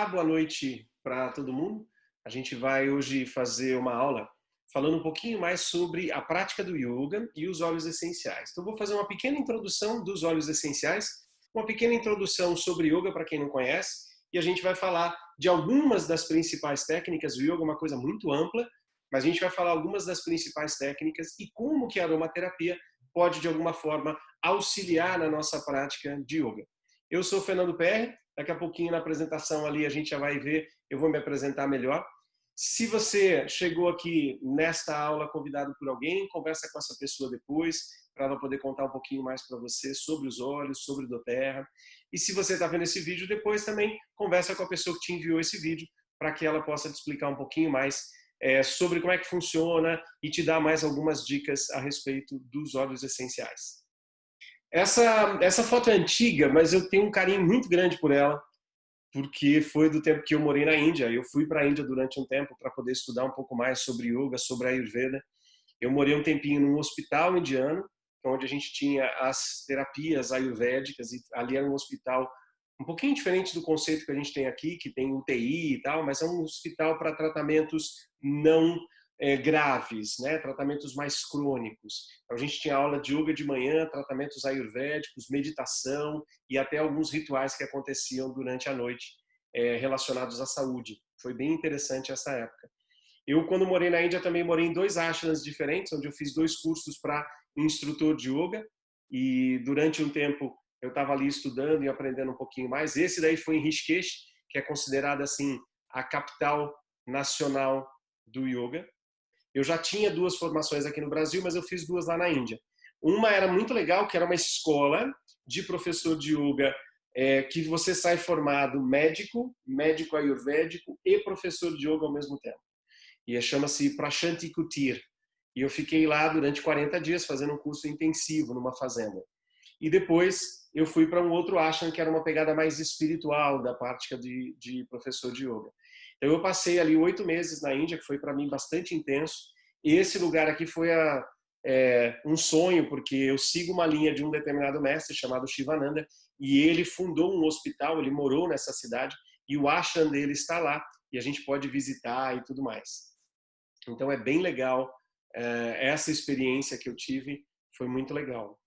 Olá, boa noite para todo mundo. A gente vai hoje fazer uma aula falando um pouquinho mais sobre a prática do yoga e os óleos essenciais. Então, vou fazer uma pequena introdução dos óleos essenciais, uma pequena introdução sobre yoga para quem não conhece, e a gente vai falar de algumas das principais técnicas. O yoga é uma coisa muito ampla, mas a gente vai falar algumas das principais técnicas e como que a aromaterapia pode, de alguma forma, auxiliar na nossa prática de yoga. Eu sou o Fernando PR. Daqui a pouquinho na apresentação ali a gente já vai ver, eu vou me apresentar melhor. Se você chegou aqui nesta aula convidado por alguém, conversa com essa pessoa depois, para ela poder contar um pouquinho mais para você sobre os óleos, sobre o doTERRA. E se você está vendo esse vídeo depois também, conversa com a pessoa que te enviou esse vídeo, para que ela possa te explicar um pouquinho mais sobre como é que funciona e te dar mais algumas dicas a respeito dos óleos essenciais. Essa foto é antiga, mas eu tenho um carinho muito grande por ela, porque foi do tempo que eu morei na Índia. Eu fui para a Índia durante um tempo para poder estudar um pouco mais sobre yoga, sobre Ayurveda. Eu morei um tempinho num hospital indiano, onde a gente tinha as terapias ayurvédicas, e ali era um hospital um pouquinho diferente do conceito que a gente tem aqui, que tem UTI e tal, mas é um hospital para tratamentos não graves, né? Tratamentos mais crônicos. Então, a gente tinha aula de yoga de manhã, tratamentos ayurvédicos, meditação e até alguns rituais que aconteciam durante a noite relacionados à saúde. Foi bem interessante essa época. Eu, quando morei na Índia, também morei em dois ashrams diferentes, onde eu fiz dois cursos para instrutor de yoga, e durante um tempo eu estava ali estudando e aprendendo um pouquinho mais. Esse daí foi em Rishikesh, que é considerada assim a capital nacional do yoga. Eu já tinha duas formações aqui no Brasil, mas eu fiz duas lá na Índia. Uma era muito legal, que era uma escola de professor de yoga, que você sai formado médico ayurvédico e professor de yoga ao mesmo tempo. E chama-se Prashanti Kutir. E eu fiquei lá durante 40 dias fazendo um curso intensivo numa fazenda. E depois eu fui para um outro ashram, que era uma pegada mais espiritual da prática de professor de yoga. Então eu passei ali 8 meses na Índia, que foi para mim bastante intenso. E esse lugar aqui foi um sonho, porque eu sigo uma linha de um determinado mestre chamado Shivananda, e ele fundou um hospital, ele morou nessa cidade, e o ashram dele está lá, e a gente pode visitar e tudo mais. Então é bem legal, essa experiência que eu tive foi muito legal.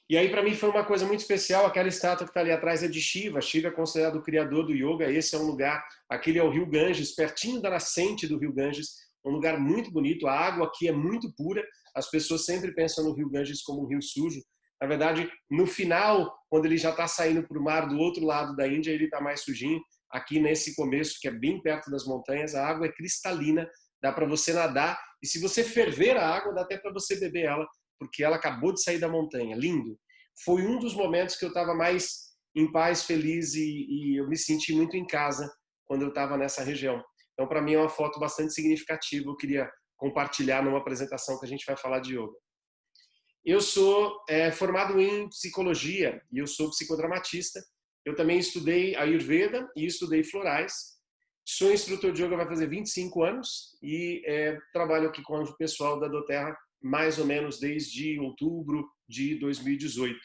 E aí, para mim, foi uma coisa muito especial. Aquela estátua que está ali atrás é de Shiva. Shiva é considerado o criador do yoga. Esse é um lugar, aquele é o Rio Ganges, pertinho da nascente do Rio Ganges. Um lugar muito bonito. A água aqui é muito pura. As pessoas sempre pensam no Rio Ganges como um rio sujo. Na verdade, no final, quando ele já está saindo para o mar do outro lado da Índia, ele está mais sujinho. Aqui nesse começo, que é bem perto das montanhas, a água é cristalina. Dá para você nadar. E se você ferver a água, dá até para você beber ela, porque ela acabou de sair da montanha. Lindo. Foi um dos momentos que eu estava mais em paz, feliz e eu me senti muito em casa quando eu estava nessa região. Então, para mim, é uma foto bastante significativa. Eu queria compartilhar numa apresentação que a gente vai falar de yoga. Eu sou formado em psicologia e eu sou psicodramatista. Eu também estudei Ayurveda e estudei florais. Sou instrutor de yoga vai fazer 25 anos e trabalho aqui com o pessoal da doTERRA mais ou menos desde outubro de 2018.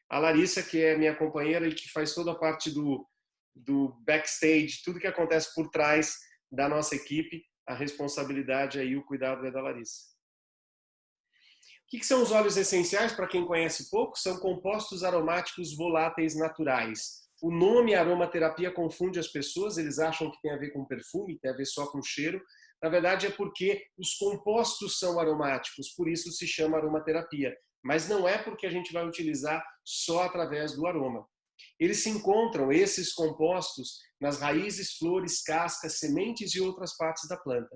A Larissa, que é minha companheira e que faz toda a parte do backstage, tudo que acontece por trás da nossa equipe, a responsabilidade aí, o cuidado é da Larissa. O que são os óleos essenciais? Para quem conhece pouco, são compostos aromáticos voláteis naturais. O nome aromaterapia confunde as pessoas, eles acham que tem a ver com perfume, tem a ver só com cheiro. Na verdade é porque os compostos são aromáticos, por isso se chama aromaterapia. Mas não é porque a gente vai utilizar só através do aroma. Eles se encontram, esses compostos, nas raízes, flores, cascas, sementes e outras partes da planta.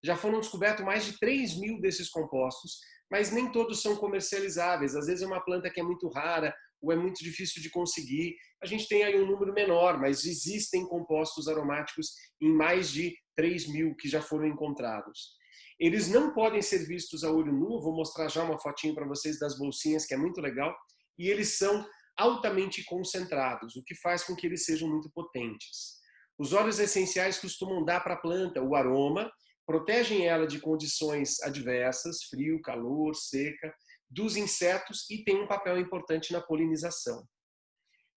Já foram descobertos mais de 3.000 desses compostos, mas nem todos são comercializáveis. Às vezes é uma planta que é muito rara ou é muito difícil de conseguir. A gente tem aí um número menor, mas existem compostos aromáticos em mais de 3.000 que já foram encontrados. Eles não podem ser vistos a olho nu. Vou mostrar já uma fotinho para vocês das bolsinhas, que é muito legal. E eles são altamente concentrados, o que faz com que eles sejam muito potentes. Os óleos essenciais costumam dar para a planta o aroma, protegem ela de condições adversas, frio, calor, seca, dos insetos e tem um papel importante na polinização.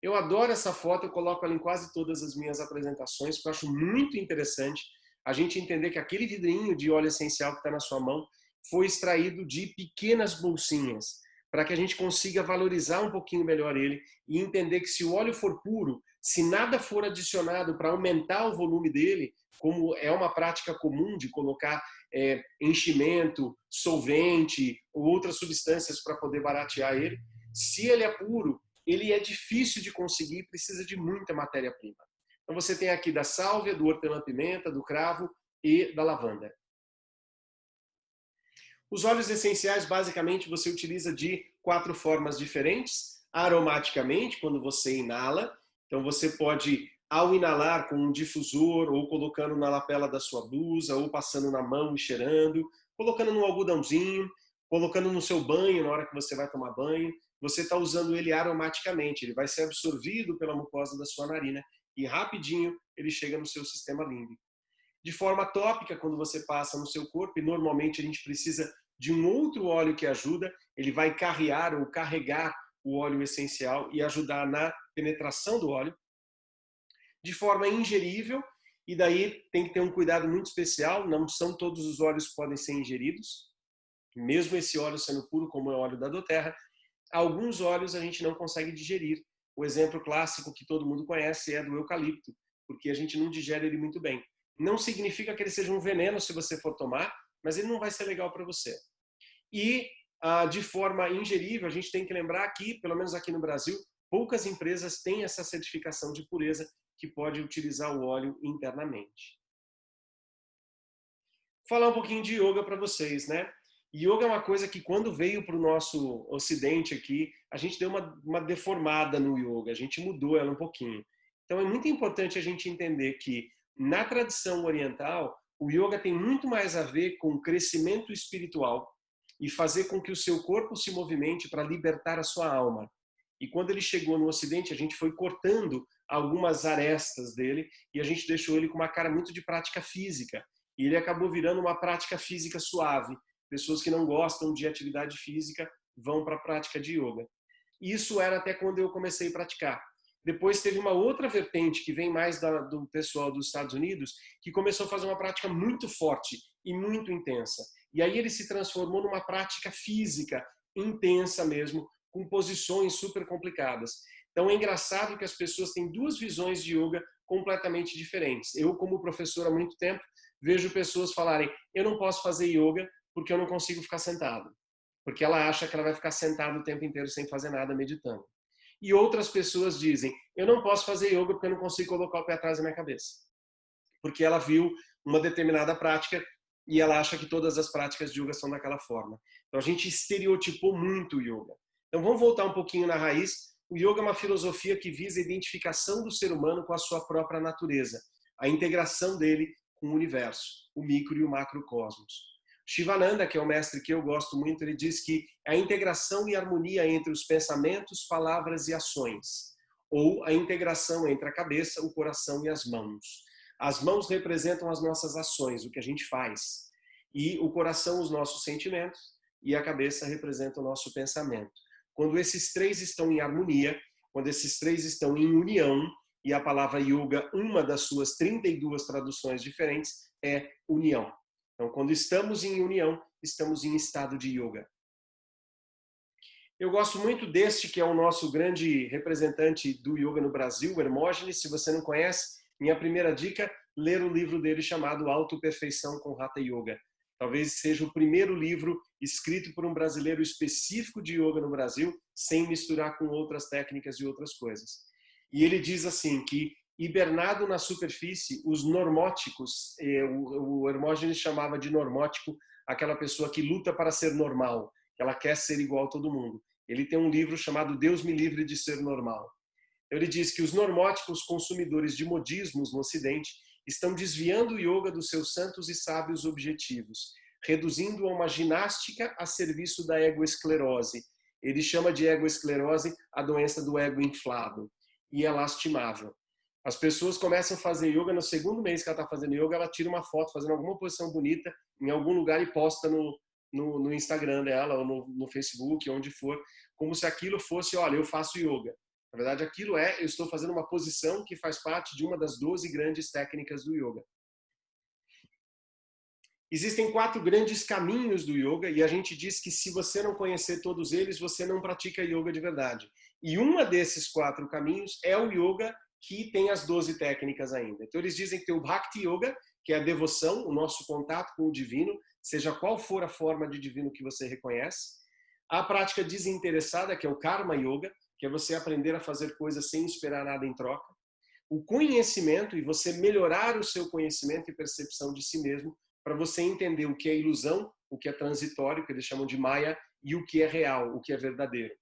Eu adoro essa foto, eu coloco ela em quase todas as minhas apresentações, porque eu acho muito interessante a gente entender que aquele vidrinho de óleo essencial que está na sua mão foi extraído de pequenas bolsinhas, para que a gente consiga valorizar um pouquinho melhor ele e entender que se o óleo for puro, se nada for adicionado para aumentar o volume dele, como é uma prática comum de colocar enchimento, solvente ou outras substâncias para poder baratear ele, se ele é puro, ele é difícil de conseguir, precisa de muita matéria-prima. Então você tem aqui da sálvia, do hortelã-pimenta, do cravo e da lavanda. Os óleos essenciais, basicamente, você utiliza de 4 formas diferentes. Aromaticamente, quando você inala. Então você pode, ao inalar com um difusor, ou colocando na lapela da sua blusa, ou passando na mão e cheirando, colocando num algodãozinho, colocando no seu banho, na hora que você vai tomar banho, você está usando ele aromaticamente. Ele vai ser absorvido pela mucosa da sua narina e rapidinho ele chega no seu sistema límbico. De forma tópica, quando você passa no seu corpo, e normalmente a gente precisa de um outro óleo que ajuda, ele vai carrear ou carregar o óleo essencial e ajudar na penetração do óleo. De forma ingerível, e daí tem que ter um cuidado muito especial, não são todos os óleos que podem ser ingeridos, mesmo esse óleo sendo puro, como é o óleo da doTERRA, alguns óleos a gente não consegue digerir. O exemplo clássico que todo mundo conhece é do eucalipto, porque a gente não digere ele muito bem. Não significa que ele seja um veneno se você for tomar, mas ele não vai ser legal para você. E de forma ingerível, a gente tem que lembrar que, pelo menos aqui no Brasil, poucas empresas têm essa certificação de pureza que pode utilizar o óleo internamente. Falar um pouquinho de yoga para vocês, né? Yoga é uma coisa que quando veio para o nosso ocidente aqui, a gente deu uma deformada no yoga, a gente mudou ela um pouquinho. Então é muito importante a gente entender que na tradição oriental, o yoga tem muito mais a ver com o crescimento espiritual e fazer com que o seu corpo se movimente para libertar a sua alma. E quando ele chegou no ocidente, a gente foi cortando algumas arestas dele e a gente deixou ele com uma cara muito de prática física. E ele acabou virando uma prática física suave. Pessoas que não gostam de atividade física vão para a prática de yoga. Isso era até quando eu comecei a praticar. Depois teve uma outra vertente que vem mais do pessoal dos Estados Unidos, que começou a fazer uma prática muito forte e muito intensa. E aí ele se transformou numa prática física intensa mesmo, com posições super complicadas. Então é engraçado que as pessoas têm duas visões de yoga completamente diferentes. Eu, como professor há muito tempo, vejo pessoas falarem: eu não posso fazer yoga porque eu não consigo ficar sentado. Porque ela acha que ela vai ficar sentada o tempo inteiro sem fazer nada, meditando. E outras pessoas dizem: eu não posso fazer yoga porque eu não consigo colocar o pé atrás da minha cabeça. Porque ela viu uma determinada prática e ela acha que todas as práticas de yoga são daquela forma. Então a gente estereotipou muito o yoga. Então vamos voltar um pouquinho na raiz. O yoga é uma filosofia que visa a identificação do ser humano com a sua própria natureza, a integração dele com o universo, o micro e o macrocosmos. Shivananda, que é o mestre que eu gosto muito, ele diz que a integração e harmonia entre os pensamentos, palavras e ações, ou a integração entre a cabeça, o coração e as mãos. As mãos representam as nossas ações, o que a gente faz, e o coração os nossos sentimentos e a cabeça representa o nosso pensamento. Quando esses três estão em harmonia, quando esses três estão em união, e a palavra yoga, uma das suas 32 traduções diferentes, é união. Então, quando estamos em união, estamos em estado de yoga. Eu gosto muito deste, que é o nosso grande representante do yoga no Brasil, o Hermógenes. Se você não conhece, minha primeira dica, ler o livro dele chamado Autoperfeição com Hatha Yoga. Talvez seja o primeiro livro escrito por um brasileiro específico de yoga no Brasil, sem misturar com outras técnicas e outras coisas. E ele diz assim, que hibernado na superfície, os normóticos, o Hermógenes chamava de normótico aquela pessoa que luta para ser normal, que ela quer ser igual a todo mundo. Ele tem um livro chamado Deus me livre de ser normal. Ele diz que os normóticos consumidores de modismos no Ocidente estão desviando o yoga dos seus santos e sábios objetivos, reduzindo a uma ginástica a serviço da egoesclerose. Ele chama de egoesclerose a doença do ego inflado, e é lastimável. As pessoas começam a fazer yoga, no segundo mês que ela está fazendo yoga, ela tira uma foto fazendo alguma posição bonita em algum lugar e posta no Instagram dela, ou no Facebook, onde for, como se aquilo fosse: olha, eu faço yoga. Na verdade, aquilo eu estou fazendo uma posição que faz parte de uma das 12 grandes técnicas do yoga. Existem 4 grandes caminhos do yoga e a gente diz que se você não conhecer todos eles, você não pratica yoga de verdade. E uma desses 4 caminhos é o yoga que tem as 12 técnicas ainda. Então eles dizem que tem o Bhakti Yoga, que é a devoção, o nosso contato com o divino, seja qual for a forma de divino que você reconhece. A prática desinteressada, que é o Karma Yoga, que é você aprender a fazer coisas sem esperar nada em troca. O conhecimento e você melhorar o seu conhecimento e percepção de si mesmo para você entender o que é ilusão, o que é transitório, que eles chamam de Maya, e o que é real, o que é verdadeiro.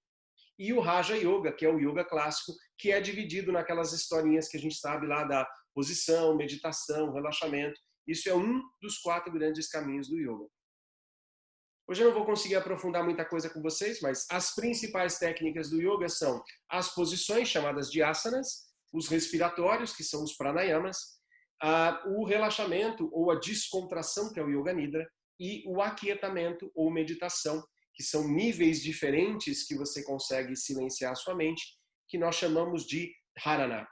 E o Raja Yoga, que é o yoga clássico, que é dividido naquelas historinhas que a gente sabe lá da posição, meditação, relaxamento. Isso é um dos 4 grandes caminhos do yoga. Hoje eu não vou conseguir aprofundar muita coisa com vocês, mas as principais técnicas do yoga são as posições chamadas de asanas, os respiratórios, que são os pranayamas, o relaxamento ou a descontração, que é o yoga nidra, e o aquietamento ou meditação, que são níveis diferentes que você consegue silenciar a sua mente, que nós chamamos de dharana.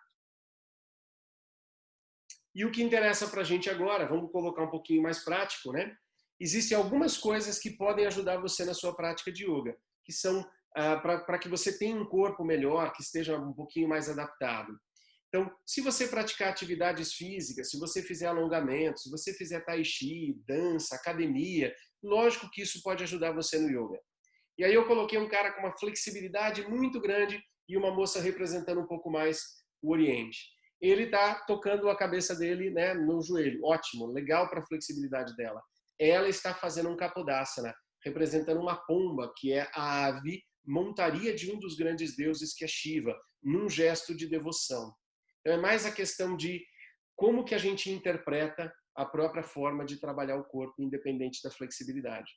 E o que interessa para a gente agora, vamos colocar um pouquinho mais prático, né? Existem algumas coisas que podem ajudar você na sua prática de yoga, que são para que você tenha um corpo melhor, que esteja um pouquinho mais adaptado. Então, se você praticar atividades físicas, se você fizer alongamento, se você fizer tai chi, dança, academia, lógico que isso pode ajudar você no yoga. E aí eu coloquei um cara com uma flexibilidade muito grande e uma moça representando um pouco mais o Oriente. Ele está tocando a cabeça dele, né, no joelho. Ótimo, legal para a flexibilidade dela. Ela está fazendo um Kapodasana, representando uma pomba, que é a ave montaria de um dos grandes deuses, que é Shiva, num gesto de devoção. Então é mais a questão de como que a gente interpreta a própria forma de trabalhar o corpo, independente da flexibilidade.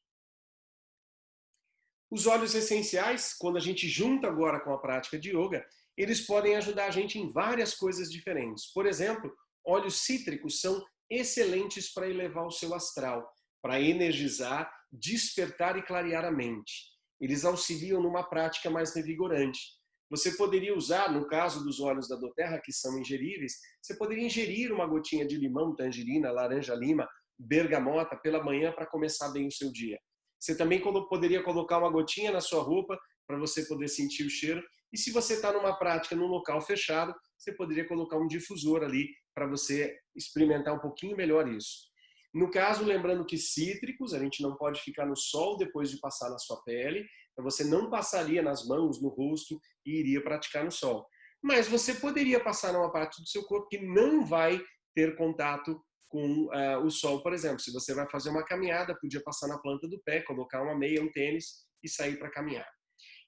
Os óleos essenciais, quando a gente junta agora com a prática de yoga, eles podem ajudar a gente em várias coisas diferentes. Por exemplo, óleos cítricos são excelentes para elevar o seu astral, para energizar, despertar e clarear a mente. Eles auxiliam numa prática mais revigorante. Você poderia usar, no caso dos óleos da doTERRA, que são ingeríveis, você poderia ingerir uma gotinha de limão, tangerina, laranja-lima, bergamota pela manhã para começar bem o seu dia. Você também poderia colocar uma gotinha na sua roupa para você poder sentir o cheiro. E se você está numa prática num local fechado, você poderia colocar um difusor ali para você experimentar um pouquinho melhor isso. No caso, lembrando que cítricos, a gente não pode ficar no sol depois de passar na sua pele, então você não passaria nas mãos, no rosto e iria praticar no sol. Mas você poderia passar numa parte do seu corpo que não vai ter contato com o sol, por exemplo. Se você vai fazer uma caminhada, podia passar na planta do pé, colocar uma meia, um tênis e sair para caminhar.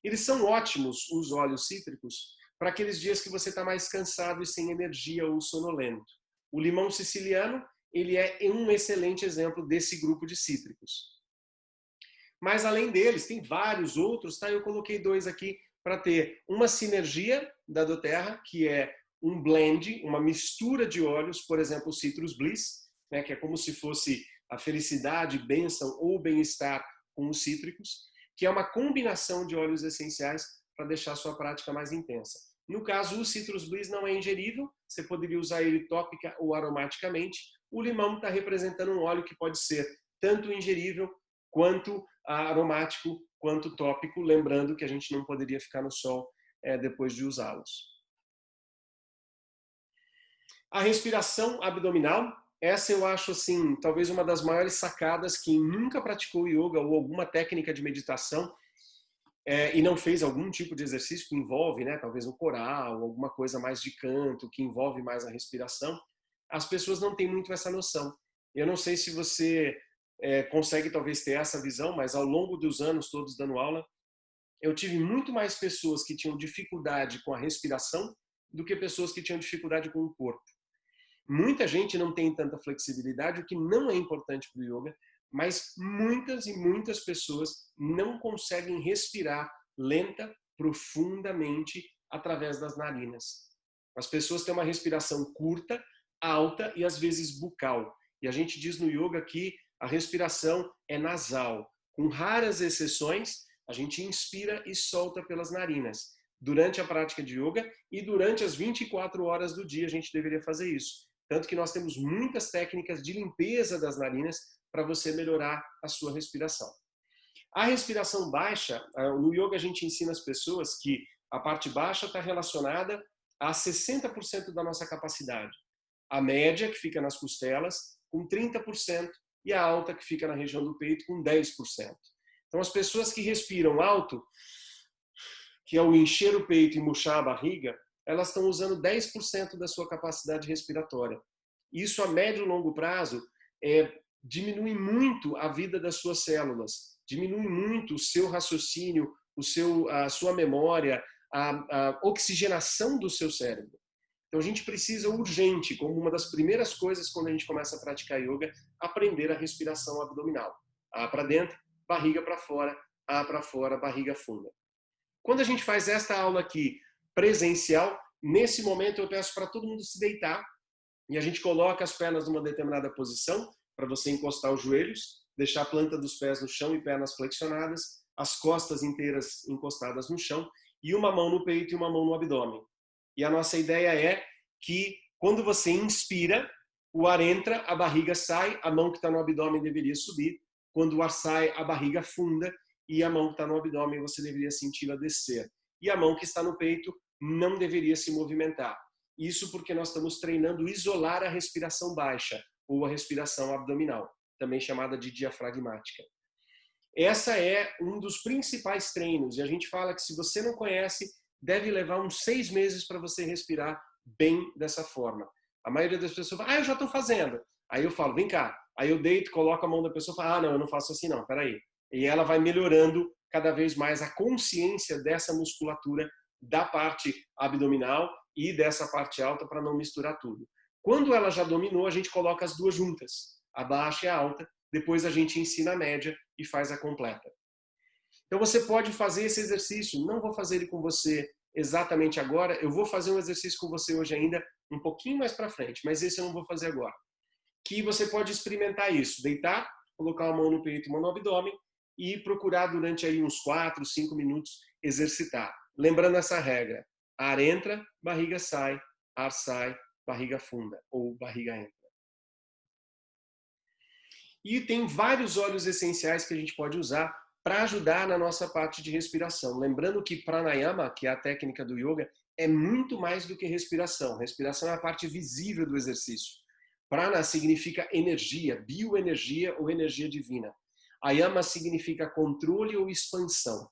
Eles são ótimos, os óleos cítricos, para aqueles dias que você está mais cansado e sem energia ou sonolento. O limão siciliano, ele é um excelente exemplo desse grupo de cítricos. Mas além deles, tem vários outros, tá? Eu coloquei 2 aqui para ter uma sinergia da doTERRA, que é um blend, uma mistura de óleos, por exemplo, o Citrus Bliss, né, que é como se fosse a felicidade, bênção ou bem-estar com os cítricos, que é uma combinação de óleos essenciais para deixar a sua prática mais intensa. No caso, o Citrus Bliss não é ingerível, você poderia usar ele tópica ou aromaticamente. O limão está representando um óleo que pode ser tanto ingerível, quanto aromático, quanto tópico, lembrando que a gente não poderia ficar no sol depois de usá-los. A respiração abdominal, essa eu acho assim, talvez uma das maiores sacadas. Quem nunca praticou yoga ou alguma técnica de meditação e não fez algum tipo de exercício que envolve, né, talvez um coral, alguma coisa mais de canto, que envolve mais a respiração, as pessoas não têm muito essa noção. Eu não sei se você consegue talvez ter essa visão, mas ao longo dos anos todos dando aula, eu tive muito mais pessoas que tinham dificuldade com a respiração do que pessoas que tinham dificuldade com o corpo. Muita gente não tem tanta flexibilidade, o que não é importante para o yoga, mas muitas e muitas pessoas não conseguem respirar lenta, profundamente, através das narinas. As pessoas têm uma respiração curta, alta e às vezes bucal. E a gente diz no yoga que a respiração é nasal. Com raras exceções, a gente inspira e solta pelas narinas. durante a prática de yoga e durante as 24 horas do dia a gente deveria fazer isso. Tanto que nós temos muitas técnicas de limpeza das narinas para você melhorar a sua respiração. A respiração baixa, no yoga a gente ensina as pessoas que a parte baixa está relacionada a 60% da nossa capacidade. A média, que fica nas costelas, com 30%, e a alta, que fica na região do peito, com 10%. Então, as pessoas que respiram alto, que é o encher o peito e murchar a barriga, elas estão usando 10% da sua capacidade respiratória. Isso, a médio e longo prazo, diminui muito a vida das suas células, diminui muito o seu raciocínio, a sua memória, a oxigenação do seu cérebro. Então a gente precisa urgente, como uma das primeiras coisas quando a gente começa a praticar yoga, aprender a respiração abdominal. A para dentro, barriga para fora, A para fora, barriga funda. Quando a gente faz esta aula aqui presencial, nesse momento eu peço para todo mundo se deitar e a gente coloca as pernas numa determinada posição para você encostar os joelhos, deixar a planta dos pés no chão e pernas flexionadas, as costas inteiras encostadas no chão e uma mão no peito e uma mão no abdômen. E a nossa ideia é que quando você inspira, o ar entra, a barriga sai, a mão que está no abdômen deveria subir. Quando o ar sai, a barriga funda e a mão que está no abdômen você deveria senti-la descer. E a mão que está no peito não deveria se movimentar. Isso porque nós estamos treinando isolar a respiração baixa ou a respiração abdominal, também chamada de diafragmática. Essa é um dos principais treinos e a gente fala que se você não conhece, deve levar uns 6 meses para você respirar bem dessa forma. A maioria das pessoas fala, eu já estou fazendo. Aí eu falo, vem cá. Aí eu deito, coloco a mão da pessoa e falo, não, eu não faço assim não, peraí. E ela vai melhorando cada vez mais a consciência dessa musculatura da parte abdominal e dessa parte alta para não misturar tudo. Quando ela já dominou, a gente coloca as duas juntas, a baixa e a alta, depois a gente ensina a média e faz a completa. Então você pode fazer esse exercício, não vou fazer ele com você exatamente agora, eu vou fazer um exercício com você hoje ainda, um pouquinho mais para frente, mas esse eu não vou fazer agora. Que você pode experimentar isso, deitar, colocar a mão no peito e a mão no abdômen e procurar durante aí uns 4, 5 minutos exercitar. Lembrando essa regra, ar entra, barriga sai, ar sai, barriga funda ou barriga entra. E tem vários óleos essenciais que a gente pode usar para ajudar na nossa parte de respiração. Lembrando que pranayama, que é a técnica do yoga, é muito mais do que respiração. Respiração é a parte visível do exercício. Prana significa energia, bioenergia ou energia divina. Ayama significa controle ou expansão.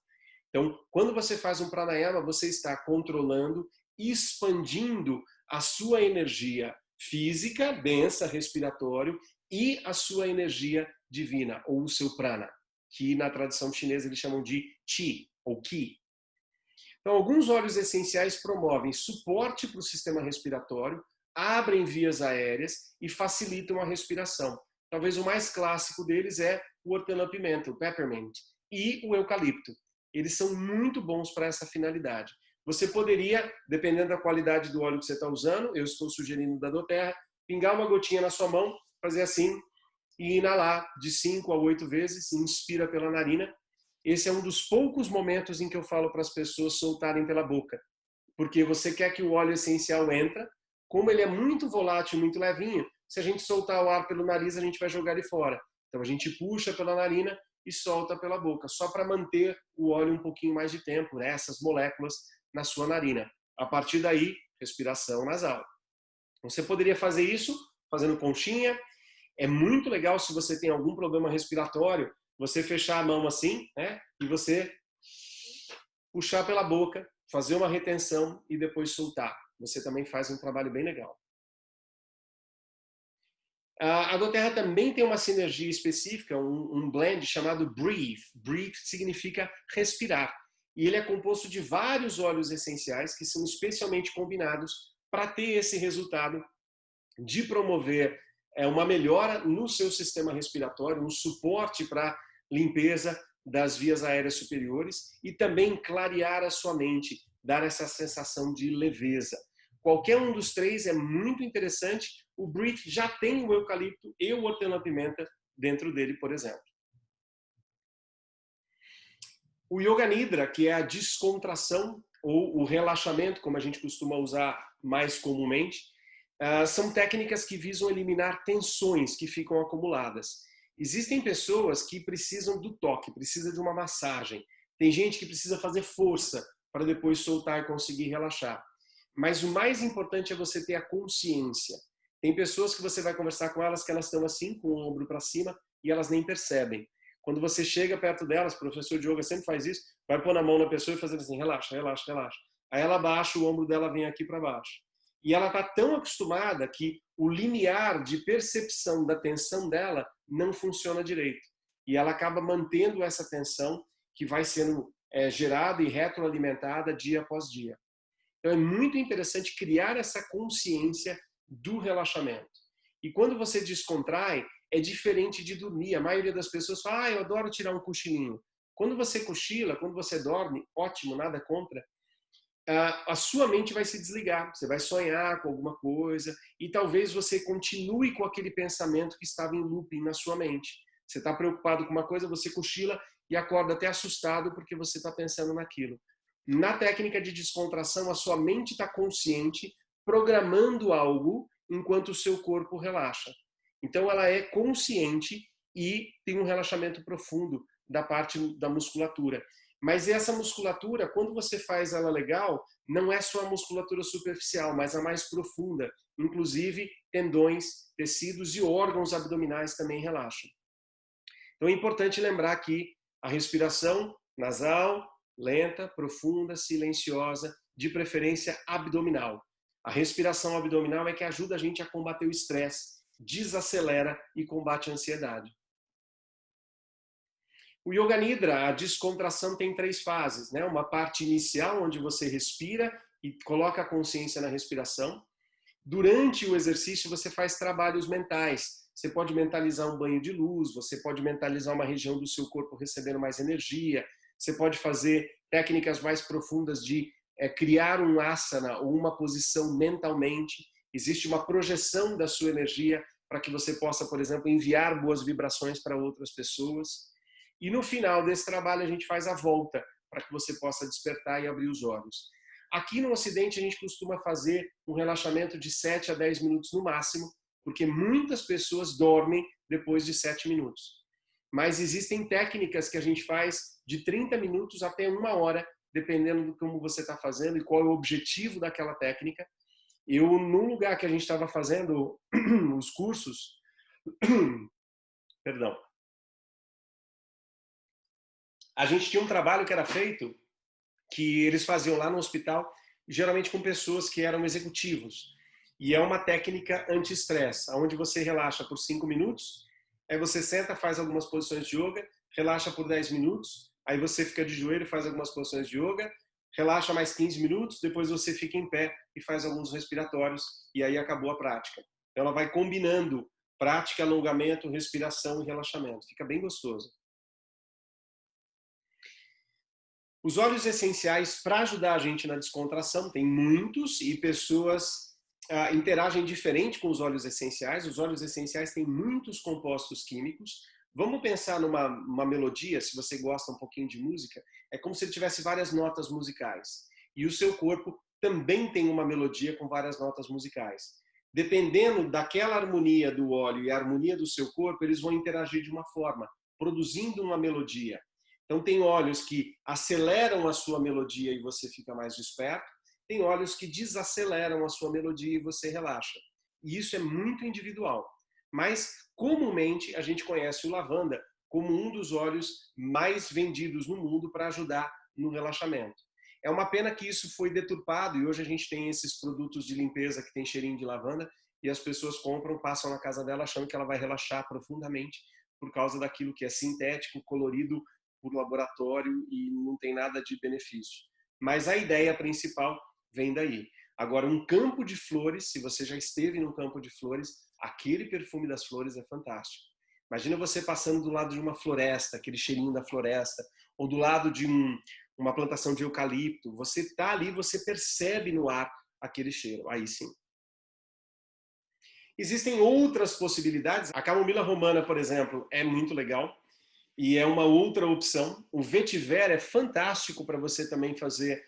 Então, quando você faz um pranayama, você está controlando, expandindo a sua energia física, densa, respiratório, e a sua energia divina, ou o seu prana, que na tradição chinesa eles chamam de Qi, ou Qi. Então, alguns óleos essenciais promovem suporte para o sistema respiratório, abrem vias aéreas e facilitam a respiração. Talvez o mais clássico deles é o hortelã-pimenta, o peppermint, e o eucalipto. Eles são muito bons para essa finalidade. Você poderia, dependendo da qualidade do óleo que você está usando, eu estou sugerindo da doTERRA, pingar uma gotinha na sua mão, fazer assim e inalar de 5 a 8 vezes, inspira pela narina. Esse é um dos poucos momentos em que eu falo para as pessoas soltarem pela boca, porque você quer que o óleo essencial entre, como ele é muito volátil, muito levinho, se a gente soltar o ar pelo nariz, a gente vai jogar ele fora. Então a gente puxa pela narina e solta pela boca, só para manter o óleo um pouquinho mais de tempo, né? Essas moléculas na sua narina. A partir daí, respiração nasal. Você poderia fazer isso fazendo conchinha. É muito legal se você tem algum problema respiratório, você fechar a mão assim, né? E você puxar pela boca, fazer uma retenção e depois soltar. Você também faz um trabalho bem legal. A doTERRA também tem uma sinergia específica, um blend chamado Breathe. Breathe significa respirar. E ele é composto de vários óleos essenciais que são especialmente combinados para ter esse resultado de promover uma melhora no seu sistema respiratório, um suporte para limpeza das vias aéreas superiores e também clarear a sua mente, dar essa sensação de leveza. Qualquer um dos três é muito interessante. O Breathe já tem o eucalipto e o hortelã-pimenta dentro dele, por exemplo. O Yoga Nidra, que é a descontração, ou o relaxamento, como a gente costuma usar mais comumente, são técnicas que visam eliminar tensões que ficam acumuladas. Existem pessoas que precisam do toque, precisa de uma massagem. Tem gente que precisa fazer força para depois soltar e conseguir relaxar. Mas o mais importante é você ter a consciência. Tem pessoas que você vai conversar com elas que elas estão assim, com o ombro para cima, e elas nem percebem. Quando você chega perto delas, o professor de yoga sempre faz isso, vai pôr na mão na pessoa e fazer assim, relaxa, relaxa, relaxa. Aí ela baixa, o ombro dela vem aqui para baixo. E ela está tão acostumada que o limiar de percepção da tensão dela não funciona direito. E ela acaba mantendo essa tensão que vai sendo gerada e retroalimentada dia após dia. Então é muito interessante criar essa consciência do relaxamento. E quando você descontrai, é diferente de dormir. A maioria das pessoas fala, eu adoro tirar um cochilinho. Quando você cochila, quando você dorme, ótimo, nada contra, a sua mente vai se desligar. Você vai sonhar com alguma coisa e talvez você continue com aquele pensamento que estava em looping na sua mente. Você está preocupado com uma coisa, você cochila e acorda até assustado porque você está pensando naquilo. Na técnica de descontração, a sua mente está consciente, programando algo enquanto o seu corpo relaxa. Então ela é consciente e tem um relaxamento profundo da parte da musculatura. Mas essa musculatura, quando você faz ela legal, não é só a musculatura superficial, mas a mais profunda. Inclusive, tendões, tecidos e órgãos abdominais também relaxam. Então é importante lembrar que a respiração nasal, lenta, profunda, silenciosa, de preferência abdominal. A respiração abdominal é que ajuda a gente a combater o estresse, desacelera e combate a ansiedade. O Yoga Nidra, a descontração tem 3 fases, né? Uma parte inicial, onde você respira e coloca a consciência na respiração. Durante o exercício, você faz trabalhos mentais. Você pode mentalizar um banho de luz, você pode mentalizar uma região do seu corpo recebendo mais energia, você pode fazer técnicas mais profundas de criar um asana ou uma posição mentalmente. Existe uma projeção da sua energia para que você possa, por exemplo, enviar boas vibrações para outras pessoas. E no final desse trabalho a gente faz a volta para que você possa despertar e abrir os olhos. Aqui no Ocidente a gente costuma fazer um relaxamento de 7 a 10 minutos no máximo, porque muitas pessoas dormem depois de 7 minutos. Mas existem técnicas que a gente faz de 30 minutos até 1 hora, dependendo do como você está fazendo e qual é o objetivo daquela técnica. Num lugar que a gente estava fazendo os cursos, perdão, a gente tinha um trabalho que era feito, que eles faziam lá no hospital, geralmente com pessoas que eram executivos. E é uma técnica anti-estresse, onde você relaxa por 5 minutos, aí você senta, faz algumas posições de yoga, relaxa por 10 minutos, aí você fica de joelho, faz algumas posições de yoga, relaxa mais 15 minutos, depois você fica em pé e faz alguns respiratórios, e aí acabou a prática. Então ela vai combinando prática, alongamento, respiração e relaxamento. Fica bem gostoso. Os óleos essenciais, para ajudar a gente na descontração, tem muitos e pessoas interagem diferente com os óleos essenciais. Os óleos essenciais têm muitos compostos químicos. Vamos pensar numa melodia, se você gosta um pouquinho de música, é como se ele tivesse várias notas musicais. E o seu corpo também tem uma melodia com várias notas musicais. Dependendo daquela harmonia do óleo e a harmonia do seu corpo, eles vão interagir de uma forma, produzindo uma melodia. Então tem óleos que aceleram a sua melodia e você fica mais desperto, tem óleos que desaceleram a sua melodia e você relaxa. E isso é muito individual. Mas comumente a gente conhece o lavanda como um dos óleos mais vendidos no mundo para ajudar no relaxamento. É uma pena que isso foi deturpado e hoje a gente tem esses produtos de limpeza que tem cheirinho de lavanda e as pessoas compram, passam na casa dela achando que ela vai relaxar profundamente por causa daquilo que é sintético, colorido por laboratório e não tem nada de benefício. Mas a ideia principal vem daí. Agora, um campo de flores, se você já esteve num campo de flores, aquele perfume das flores é fantástico. Imagina você passando do lado de uma floresta, aquele cheirinho da floresta, ou do lado de uma plantação de eucalipto. Você está ali, você percebe no ar aquele cheiro. Aí sim. Existem outras possibilidades. A camomila romana, por exemplo, é muito legal. E é uma outra opção. O vetiver é fantástico para você também fazer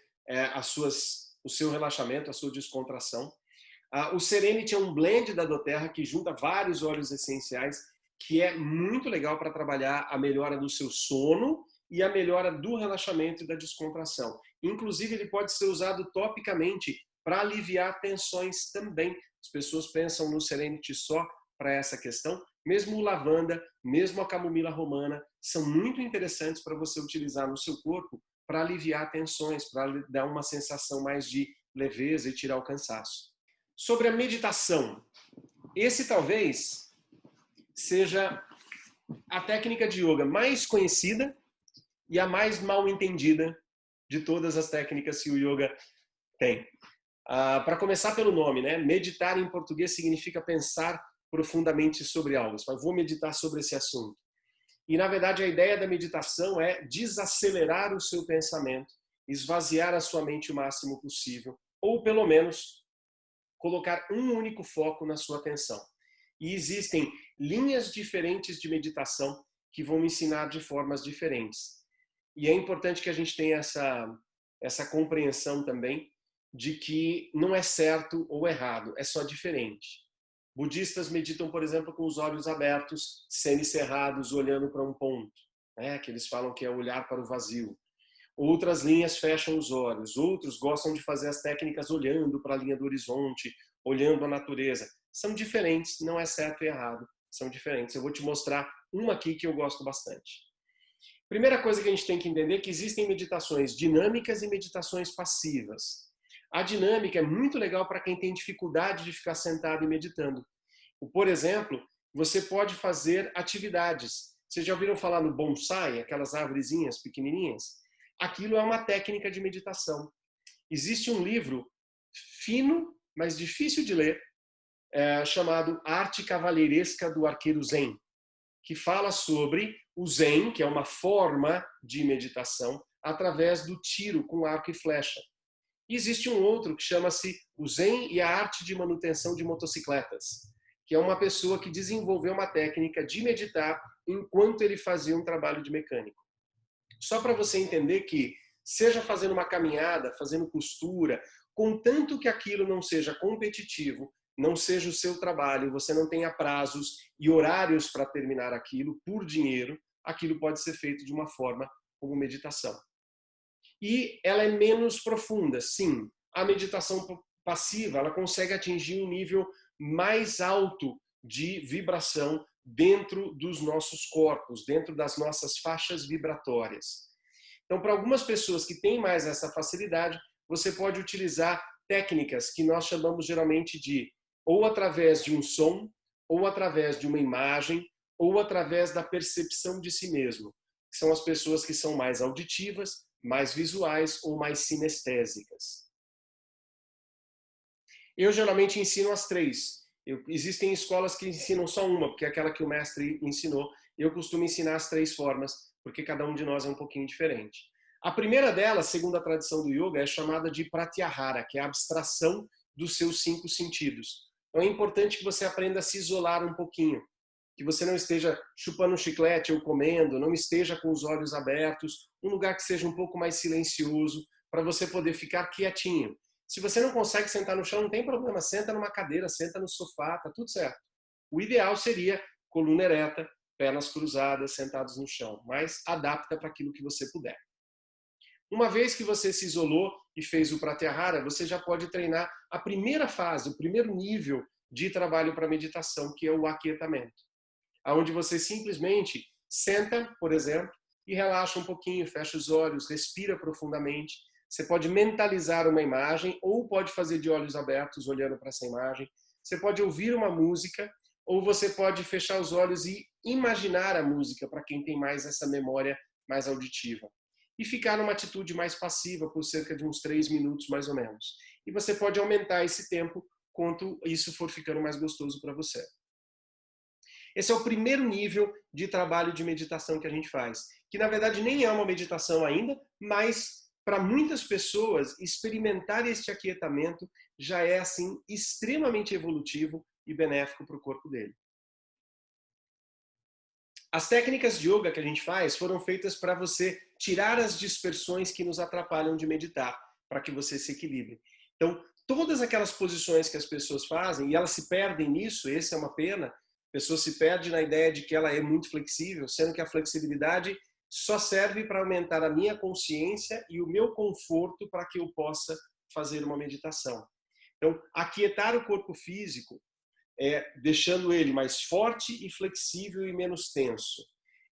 o seu relaxamento, a sua descontração. O Serenity é um blend da doTERRA que junta vários óleos essenciais, que é muito legal para trabalhar a melhora do seu sono e a melhora do relaxamento e da descontração. Inclusive, ele pode ser usado topicamente para aliviar tensões também. As pessoas pensam no Serenity só para essa questão. Mesmo o lavanda, mesmo a camomila romana, são muito interessantes para você utilizar no seu corpo para aliviar tensões, para dar uma sensação mais de leveza e tirar o cansaço. Sobre a meditação, esse talvez seja a técnica de yoga mais conhecida e a mais mal entendida de todas as técnicas que o yoga tem. Para começar pelo nome, né? Meditar em português significa pensar profundamente sobre algo. Mas vou meditar sobre esse assunto. E, na verdade, a ideia da meditação é desacelerar o seu pensamento, esvaziar a sua mente o máximo possível, ou, pelo menos, colocar um único foco na sua atenção. E existem linhas diferentes de meditação que vão ensinar de formas diferentes. E é importante que a gente tenha essa compreensão também de que não é certo ou errado, é só diferente. Budistas meditam, por exemplo, com os olhos abertos, semicerrados, olhando para um ponto, né? Que eles falam que é olhar para o vazio. Outras linhas fecham os olhos, outros gostam de fazer as técnicas olhando para a linha do horizonte, olhando a natureza. São diferentes, não é certo e errado, são diferentes. Eu vou te mostrar uma aqui que eu gosto bastante. Primeira coisa que a gente tem que entender é que existem meditações dinâmicas e meditações passivas. A dinâmica é muito legal para quem tem dificuldade de ficar sentado e meditando. Por exemplo, você pode fazer atividades. Vocês já ouviram falar no bonsai, aquelas árvorezinhas pequenininhas? Aquilo é uma técnica de meditação. Existe um livro fino, mas difícil de ler, chamado Arte Cavalheiresca do Arqueiro Zen, que fala sobre o Zen, que é uma forma de meditação, através do tiro com arco e flecha. E existe um outro que chama-se o Zen e a Arte de Manutenção de Motocicletas, que é uma pessoa que desenvolveu uma técnica de meditar enquanto ele fazia um trabalho de mecânico. Só para você entender que, seja fazendo uma caminhada, fazendo costura, contanto que aquilo não seja competitivo, não seja o seu trabalho, você não tenha prazos e horários para terminar aquilo por dinheiro, aquilo pode ser feito de uma forma como meditação. E ela é menos profunda, sim. A meditação passiva, ela consegue atingir um nível mais alto de vibração dentro dos nossos corpos, dentro das nossas faixas vibratórias. Então, para algumas pessoas que têm mais essa facilidade, você pode utilizar técnicas que nós chamamos geralmente de ou através de um som, ou através de uma imagem, ou através da percepção de si mesmo. São as pessoas que são mais auditivas, mais visuais ou mais sinestésicas. Eu geralmente ensino as três. Existem escolas que ensinam só uma, porque é aquela que o mestre ensinou. Eu costumo ensinar as três formas, porque cada um de nós é um pouquinho diferente. A primeira delas, segundo a tradição do yoga, é chamada de pratyahara, que é a abstração dos seus 5 sentidos. Então é importante que você aprenda a se isolar um pouquinho, que você não esteja chupando um chiclete ou comendo, não esteja com os olhos abertos, um lugar que seja um pouco mais silencioso, para você poder ficar quietinho. Se você não consegue sentar no chão, não tem problema, senta numa cadeira, senta no sofá, tá tudo certo. O ideal seria coluna ereta, pernas cruzadas, sentados no chão, mas adapta para aquilo que você puder. Uma vez que você se isolou e fez o pratyahara, você já pode treinar a primeira fase, o primeiro nível de trabalho para meditação, que é o aquietamento. Onde você simplesmente senta, por exemplo, e relaxa um pouquinho, fecha os olhos, respira profundamente. Você pode mentalizar uma imagem ou pode fazer de olhos abertos, olhando para essa imagem. Você pode ouvir uma música ou você pode fechar os olhos e imaginar a música, para quem tem mais essa memória mais auditiva. E ficar numa atitude mais passiva por cerca de uns 3 minutos, mais ou menos. E você pode aumentar esse tempo quanto isso for ficando mais gostoso para você. Esse é o primeiro nível de trabalho de meditação que a gente faz, que na verdade nem é uma meditação ainda, mas para muitas pessoas experimentar este aquietamento já é assim extremamente evolutivo e benéfico para o corpo dele. As técnicas de yoga que a gente faz foram feitas para você tirar as dispersões que nos atrapalham de meditar, para que você se equilibre. Então, todas aquelas posições que as pessoas fazem, e elas se perdem nisso, essa é uma pena, a pessoa se perde na ideia de que ela é muito flexível, sendo que a flexibilidade só serve para aumentar a minha consciência e o meu conforto para que eu possa fazer uma meditação. Então, aquietar o corpo físico deixando ele mais forte e flexível e menos tenso.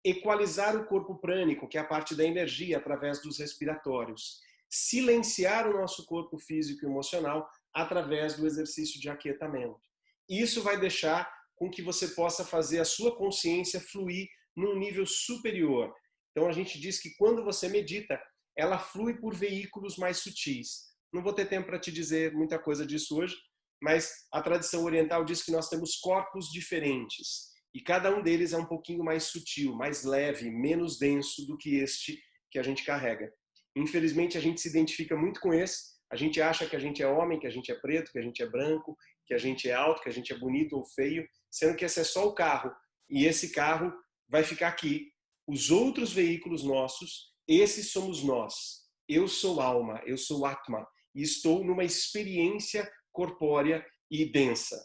Equalizar o corpo prânico, que é a parte da energia, através dos respiratórios. Silenciar o nosso corpo físico e emocional através do exercício de aquietamento. Isso vai deixar com que você possa fazer a sua consciência fluir num nível superior. Então a gente diz que quando você medita, ela flui por veículos mais sutis. Não vou ter tempo para te dizer muita coisa disso hoje, mas a tradição oriental diz que nós temos corpos diferentes e cada um deles é um pouquinho mais sutil, mais leve, menos denso do que este que a gente carrega. Infelizmente a gente se identifica muito com esse, a gente acha que a gente é homem, que a gente é preto, que a gente é branco, que a gente é alto, que a gente é bonito ou feio, sendo que esse é só o carro e esse carro vai ficar aqui. Os outros veículos nossos, esses somos nós. Eu sou alma, eu sou Atma e estou numa experiência corpórea e densa.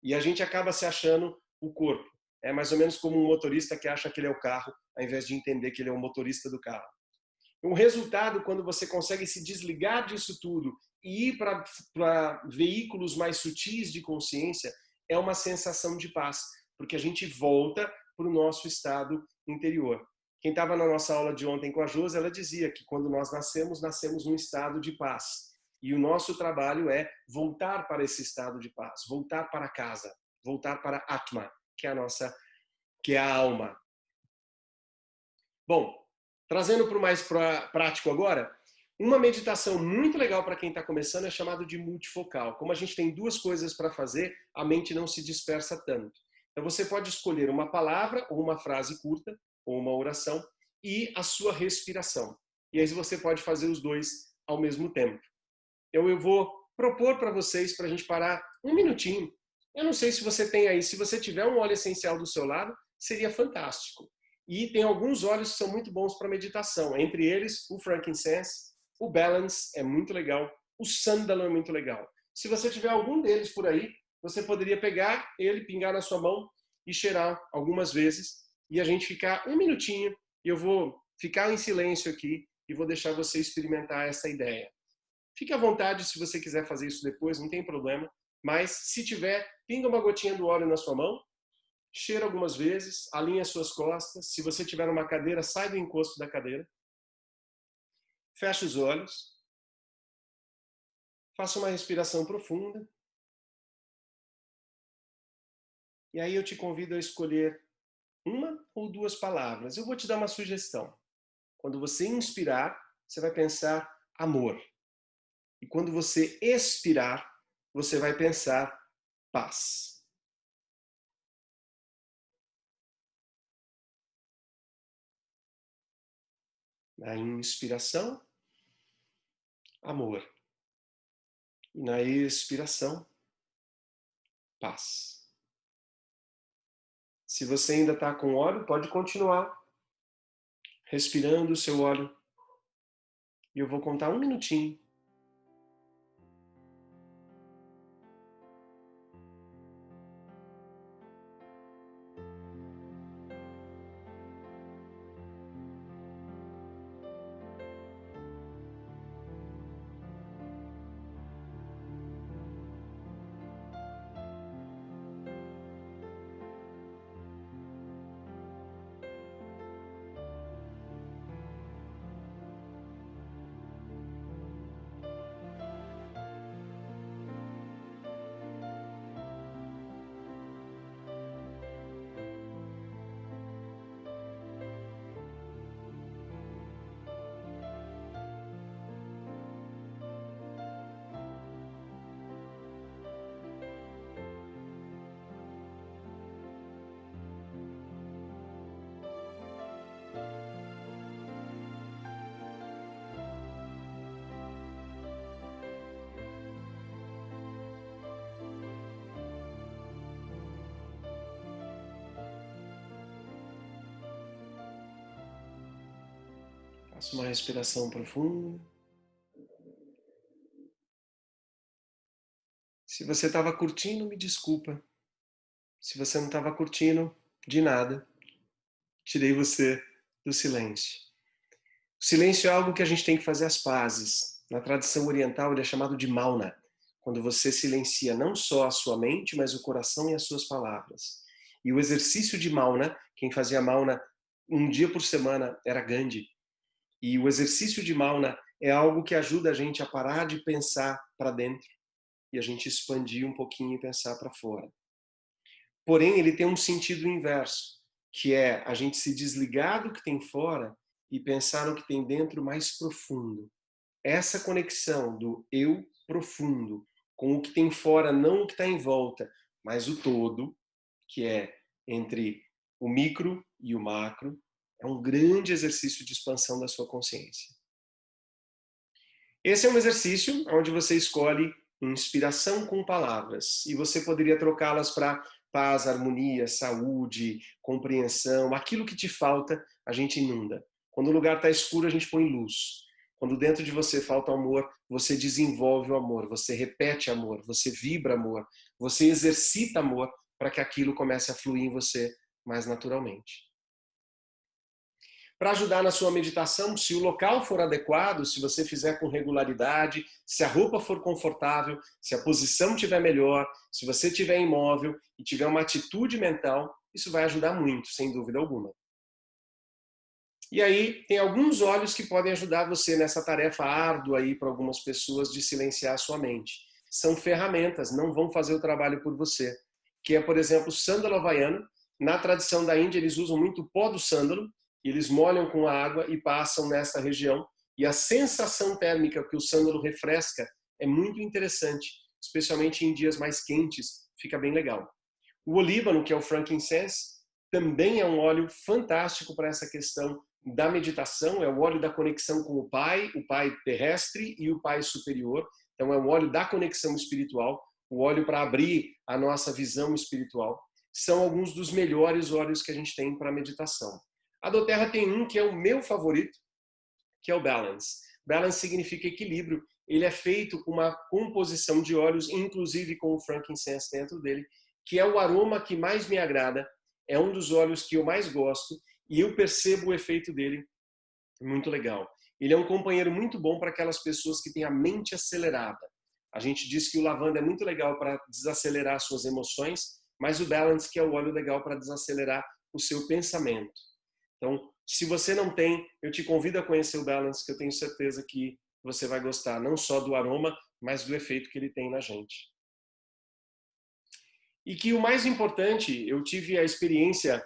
E a gente acaba se achando o corpo. É mais ou menos como um motorista que acha que ele é o carro, ao invés de entender que ele é o motorista do carro. O resultado, quando você consegue se desligar disso tudo e ir para veículos mais sutis de consciência, é uma sensação de paz, porque a gente volta para o nosso estado interior. Quem estava na nossa aula de ontem com a Josi, ela dizia que quando nós nascemos, nascemos num estado de paz. E o nosso trabalho é voltar para esse estado de paz, voltar para casa, voltar para Atma, que é a alma. Bom, trazendo para o mais prático agora, uma meditação muito legal para quem está começando é chamado de multifocal. Como a gente tem duas coisas para fazer, a mente não se dispersa tanto. Então você pode escolher uma palavra ou uma frase curta, ou uma oração, e a sua respiração. E aí você pode fazer os dois ao mesmo tempo. Eu vou propor para vocês, para a gente parar um minutinho. Eu não sei se você tem aí, se você tiver um óleo essencial do seu lado, seria fantástico. E tem alguns óleos que são muito bons para meditação, entre eles o frankincense, o balance é muito legal, o sândalo é muito legal. Se você tiver algum deles por aí, você poderia pegar ele, pingar na sua mão e cheirar algumas vezes e a gente ficar um minutinho e eu vou ficar em silêncio aqui e vou deixar você experimentar essa ideia. Fique à vontade se você quiser fazer isso depois, não tem problema. Mas se tiver, pinga uma gotinha do óleo na sua mão, cheira algumas vezes, alinha as suas costas. Se você tiver numa cadeira, sai do encosto da cadeira. Feche os olhos. Faça uma respiração profunda. E aí eu te convido a escolher uma ou duas palavras. Eu vou te dar uma sugestão. Quando você inspirar, você vai pensar amor. E quando você expirar, você vai pensar paz. Na inspiração, amor. E na expiração, paz. Se você ainda está com óleo, pode continuar respirando o seu óleo. E eu vou contar um minutinho. Faça uma respiração profunda. Se você estava curtindo, me desculpa. Se você não estava curtindo, de nada. Tirei você do silêncio. O silêncio é algo que a gente tem que fazer as pazes. Na tradição oriental, ele é chamado de mauna, quando você silencia não só a sua mente, mas o coração e as suas palavras. E o exercício de mauna, quem fazia mauna um dia por semana era Gandhi. E o exercício de mauna é algo que ajuda a gente a parar de pensar para dentro e a gente expandir um pouquinho e pensar para fora. Porém, ele tem um sentido inverso, que é a gente se desligar do que tem fora e pensar no que tem dentro mais profundo. Essa conexão do eu profundo com o que tem fora, não o que está em volta, mas o todo, que é entre o micro e o macro, é um grande exercício de expansão da sua consciência. Esse é um exercício onde você escolhe inspiração com palavras e você poderia trocá-las para paz, harmonia, saúde, compreensão, aquilo que te falta, a gente inunda. Quando o lugar está escuro, a gente põe luz. Quando dentro de você falta amor, você desenvolve o amor, você repete amor, você vibra amor, você exercita amor para que aquilo comece a fluir em você mais naturalmente. Para ajudar na sua meditação, se o local for adequado, se você fizer com regularidade, se a roupa for confortável, se a posição estiver melhor, se você estiver imóvel e tiver uma atitude mental, isso vai ajudar muito, sem dúvida alguma. E aí, tem alguns olhos que podem ajudar você nessa tarefa árdua aí para algumas pessoas de silenciar a sua mente. São ferramentas, não vão fazer o trabalho por você. Que é, por exemplo, o sândalo havaiano. Na tradição da Índia, eles usam muito o pó do sândalo, eles molham com água e passam nessa região. E a sensação térmica que o sândalo refresca é muito interessante, especialmente em dias mais quentes, fica bem legal. O olíbano, que é o frankincense, também é um óleo fantástico para essa questão da meditação, é o óleo da conexão com o Pai terrestre e o Pai superior. Então é o óleo da conexão espiritual, o óleo para abrir a nossa visão espiritual. São alguns dos melhores óleos que a gente tem para meditação. A doTERRA tem um que é o meu favorito, que é o Balance. Balance significa equilíbrio. Ele é feito com uma composição de óleos, inclusive com o frankincense dentro dele, que é o aroma que mais me agrada, é um dos óleos que eu mais gosto e eu percebo o efeito dele muito legal. Ele é um companheiro muito bom para aquelas pessoas que têm a mente acelerada. A gente diz que o lavanda é muito legal para desacelerar suas emoções, mas o Balance que é o óleo legal para desacelerar o seu pensamento. Então, se você não tem, eu te convido a conhecer o Balance, que eu tenho certeza que você vai gostar, não só do aroma, mas do efeito que ele tem na gente. E que o mais importante, eu tive a experiência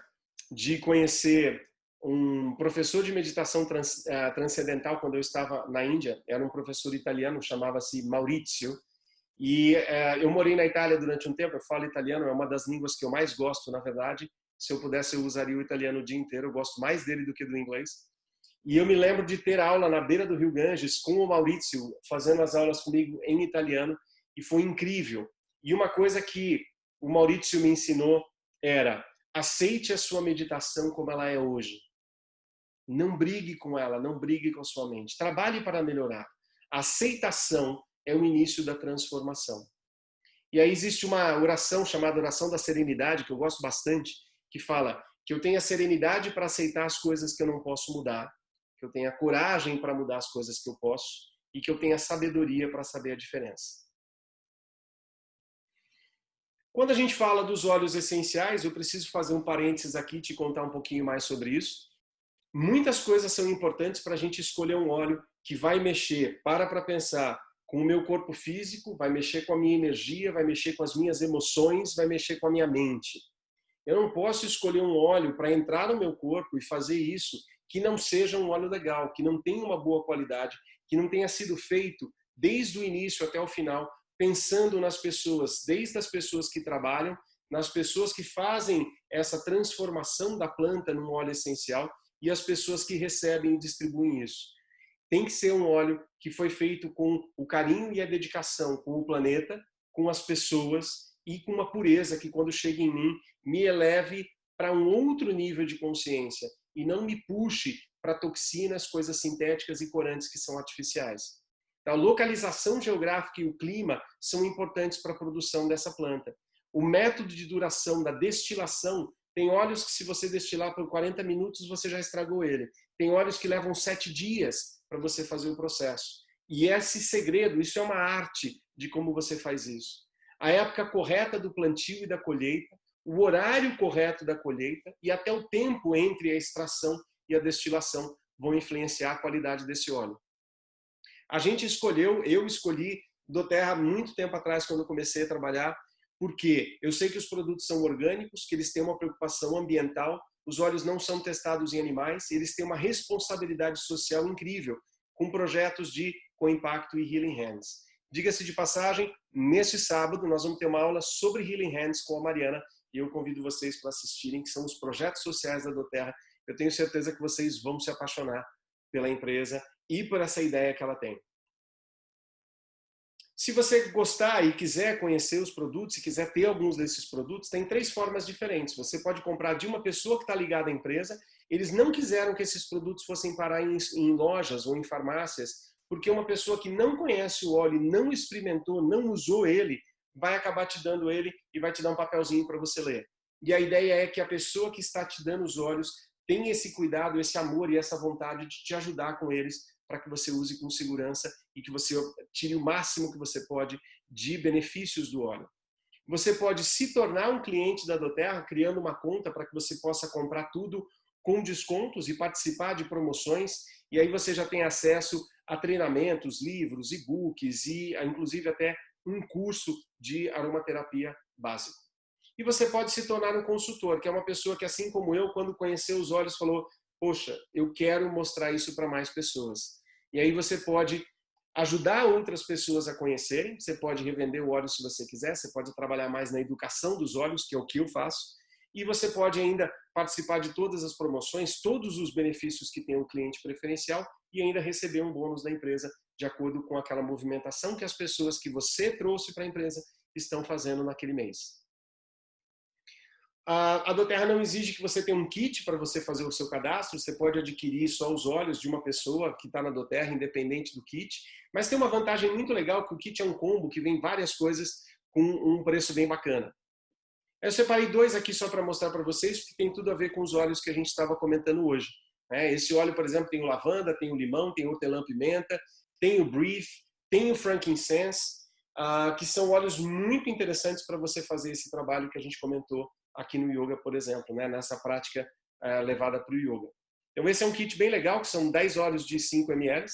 de conhecer um professor de meditação transcendental quando eu estava na Índia. Era um professor italiano, chamava-se Maurizio. E eu morei na Itália durante um tempo, eu falo italiano, é uma das línguas que eu mais gosto, na verdade. Se eu pudesse, eu usaria o italiano o dia inteiro, eu gosto mais dele do que do inglês. E eu me lembro de ter aula na beira do Rio Ganges com o Maurizio, fazendo as aulas comigo em italiano, e foi incrível. E uma coisa que o Maurizio me ensinou era: aceite a sua meditação como ela é hoje. Não brigue com ela, não brigue com a sua mente. Trabalhe para melhorar. A aceitação é o início da transformação. E aí existe uma oração chamada oração da serenidade, que eu gosto bastante, que fala que eu tenha serenidade para aceitar as coisas que eu não posso mudar, que eu tenha coragem para mudar as coisas que eu posso e que eu tenha sabedoria para saber a diferença. Quando a gente fala dos óleos essenciais, eu preciso fazer um parênteses aqui e te contar um pouquinho mais sobre isso. Muitas coisas são importantes para a gente escolher um óleo que vai mexer, para pensar, com o meu corpo físico, vai mexer com a minha energia, vai mexer com as minhas emoções, vai mexer com a minha mente. Eu não posso escolher um óleo para entrar no meu corpo e fazer isso que não seja um óleo legal, que não tenha uma boa qualidade, que não tenha sido feito desde o início até o final, pensando nas pessoas, desde as pessoas que trabalham, nas pessoas que fazem essa transformação da planta num óleo essencial e as pessoas que recebem e distribuem isso. Tem que ser um óleo que foi feito com o carinho e a dedicação com o planeta, com as pessoas e com uma pureza que, quando chega em mim, me eleve para um outro nível de consciência e não me puxe para toxinas, coisas sintéticas e corantes que são artificiais. A localização geográfica e o clima são importantes para a produção dessa planta. O método de duração da destilação, tem óleos que se você destilar por 40 minutos, você já estragou ele. Tem óleos que levam 7 dias para você fazer o processo. E esse segredo, isso é uma arte de como você faz isso. A época correta do plantio e da colheita, o horário correto da colheita e até o tempo entre a extração e a destilação vão influenciar a qualidade desse óleo. A gente escolheu, eu escolhi doTERRA muito tempo atrás, quando eu comecei a trabalhar, porque eu sei que os produtos são orgânicos, que eles têm uma preocupação ambiental, os óleos não são testados em animais, e eles têm uma responsabilidade social incrível, com projetos com impacto e Healing Hands. Diga-se de passagem, neste sábado nós vamos ter uma aula sobre Healing Hands com a Mariana, e eu convido vocês para assistirem, que são os projetos sociais da doTERRA. Eu tenho certeza que vocês vão se apaixonar pela empresa e por essa ideia que ela tem. Se você gostar e quiser conhecer os produtos, se quiser ter alguns desses produtos, tem 3 formas diferentes. Você pode comprar de uma pessoa que está ligada à empresa. Eles não quiseram que esses produtos fossem parar em lojas ou em farmácias, porque uma pessoa que não conhece o óleo, não experimentou, não usou ele, vai acabar te dando ele e vai te dar um papelzinho para você ler. E a ideia é que a pessoa que está te dando os óleos tenha esse cuidado, esse amor e essa vontade de te ajudar com eles, para que você use com segurança e que você tire o máximo que você pode de benefícios do óleo. Você pode se tornar um cliente da doTERRA criando uma conta para que você possa comprar tudo com descontos e participar de promoções, e aí você já tem acesso a treinamentos, livros, e-books e inclusive até um curso de aromaterapia básico. E você pode se tornar um consultor, que é uma pessoa que, assim como eu, quando conheceu os óleos, falou: poxa, eu quero mostrar isso para mais pessoas. E aí você pode ajudar outras pessoas a conhecerem, você pode revender o óleo se você quiser, você pode trabalhar mais na educação dos óleos, que é o que eu faço, e você pode ainda participar de todas as promoções, todos os benefícios que tem um cliente preferencial e ainda receber um bônus da empresa de acordo com aquela movimentação que as pessoas que você trouxe para a empresa estão fazendo naquele mês. A doTERRA não exige que você tenha um kit para você fazer o seu cadastro, você pode adquirir só os óleos de uma pessoa que está na doTERRA, independente do kit, mas tem uma vantagem muito legal, que o kit é um combo que vem várias coisas com um preço bem bacana. Eu separei 2 aqui só para mostrar para vocês, porque tem tudo a ver com os óleos que a gente estava comentando hoje. Esse óleo, por exemplo, tem o lavanda, tem o limão, tem o hortelã-pimenta, tem o breathe, tem o frankincense, que são óleos muito interessantes para você fazer esse trabalho que a gente comentou aqui no yoga, por exemplo, nessa prática levada para o yoga. Então esse é um kit bem legal, que são 10 óleos de 5 ml.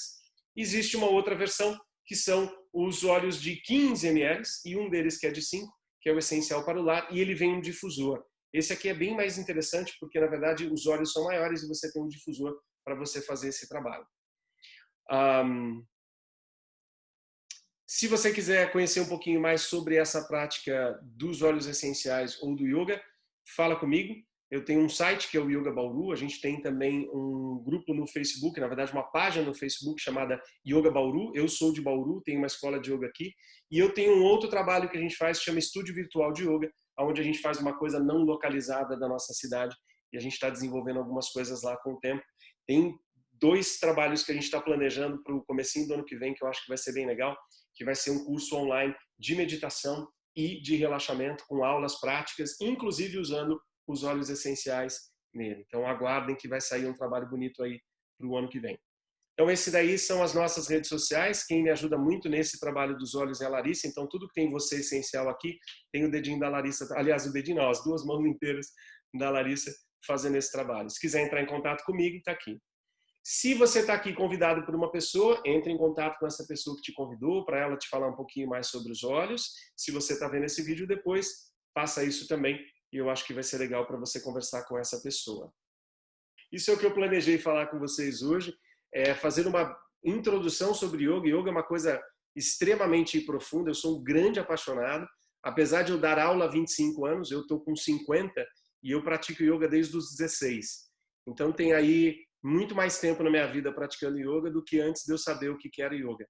Existe uma outra versão, que são os óleos de 15 ml, e um deles que é de 5, que é o essencial para o lar, e ele vem um difusor. Esse aqui é bem mais interessante, porque na verdade os óleos são maiores e você tem um difusor para você fazer esse trabalho. Se você quiser conhecer um pouquinho mais sobre essa prática dos óleos essenciais ou do yoga, fala comigo. Eu tenho um site que é o Yoga Bauru, a gente tem também um grupo no Facebook, na verdade uma página no Facebook chamada Yoga Bauru. Eu sou de Bauru, tenho uma escola de yoga aqui, e eu tenho um outro trabalho que a gente faz, que chama Estúdio Virtual de Yoga, onde a gente faz uma coisa não localizada da nossa cidade, e a gente está desenvolvendo algumas coisas lá com o tempo. Tem 2 trabalhos que a gente está planejando para o comecinho do ano que vem, que eu acho que vai ser bem legal, que vai ser um curso online de meditação e de relaxamento, com aulas práticas, inclusive usando os óleos essenciais nele. Então aguardem que vai sair um trabalho bonito aí para o ano que vem. Então esse daí são as nossas redes sociais. Quem me ajuda muito nesse trabalho dos óleos é a Larissa. Então tudo que tem você essencial aqui, tem o dedinho da Larissa, aliás, o dedinho não, as 2 mãos inteiras da Larissa fazendo esse trabalho. Se quiser entrar em contato comigo, está aqui. Se você está aqui convidado por uma pessoa, entre em contato com essa pessoa que te convidou, para ela te falar um pouquinho mais sobre os óleos. Se você está vendo esse vídeo depois, faça isso também, e eu acho que vai ser legal para você conversar com essa pessoa. Isso é o que eu planejei falar com vocês hoje, fazer uma introdução sobre yoga. Yoga é uma coisa extremamente profunda, eu sou um grande apaixonado. Apesar de eu dar aula há 25 anos, eu estou com 50 e eu pratico yoga desde os 16. Então tem aí muito mais tempo na minha vida praticando yoga do que antes de eu saber o que era yoga.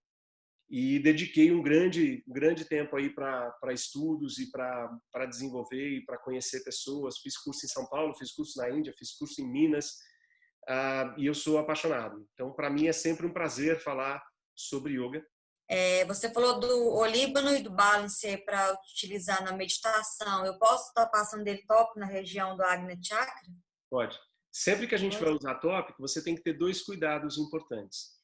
E dediquei um grande tempo aí para estudos e para desenvolver e para conhecer pessoas. Fiz curso em São Paulo, fiz curso na Índia, fiz curso em Minas, e eu sou apaixonado. Então, para mim é sempre um prazer falar sobre yoga. Você falou do olíbano e do balancer para utilizar na meditação. Eu posso estar passando dele top na região do Agnya Chakra? Pode. Sempre que a gente vai Pode. usar tópico, você tem que ter dois cuidados importantes.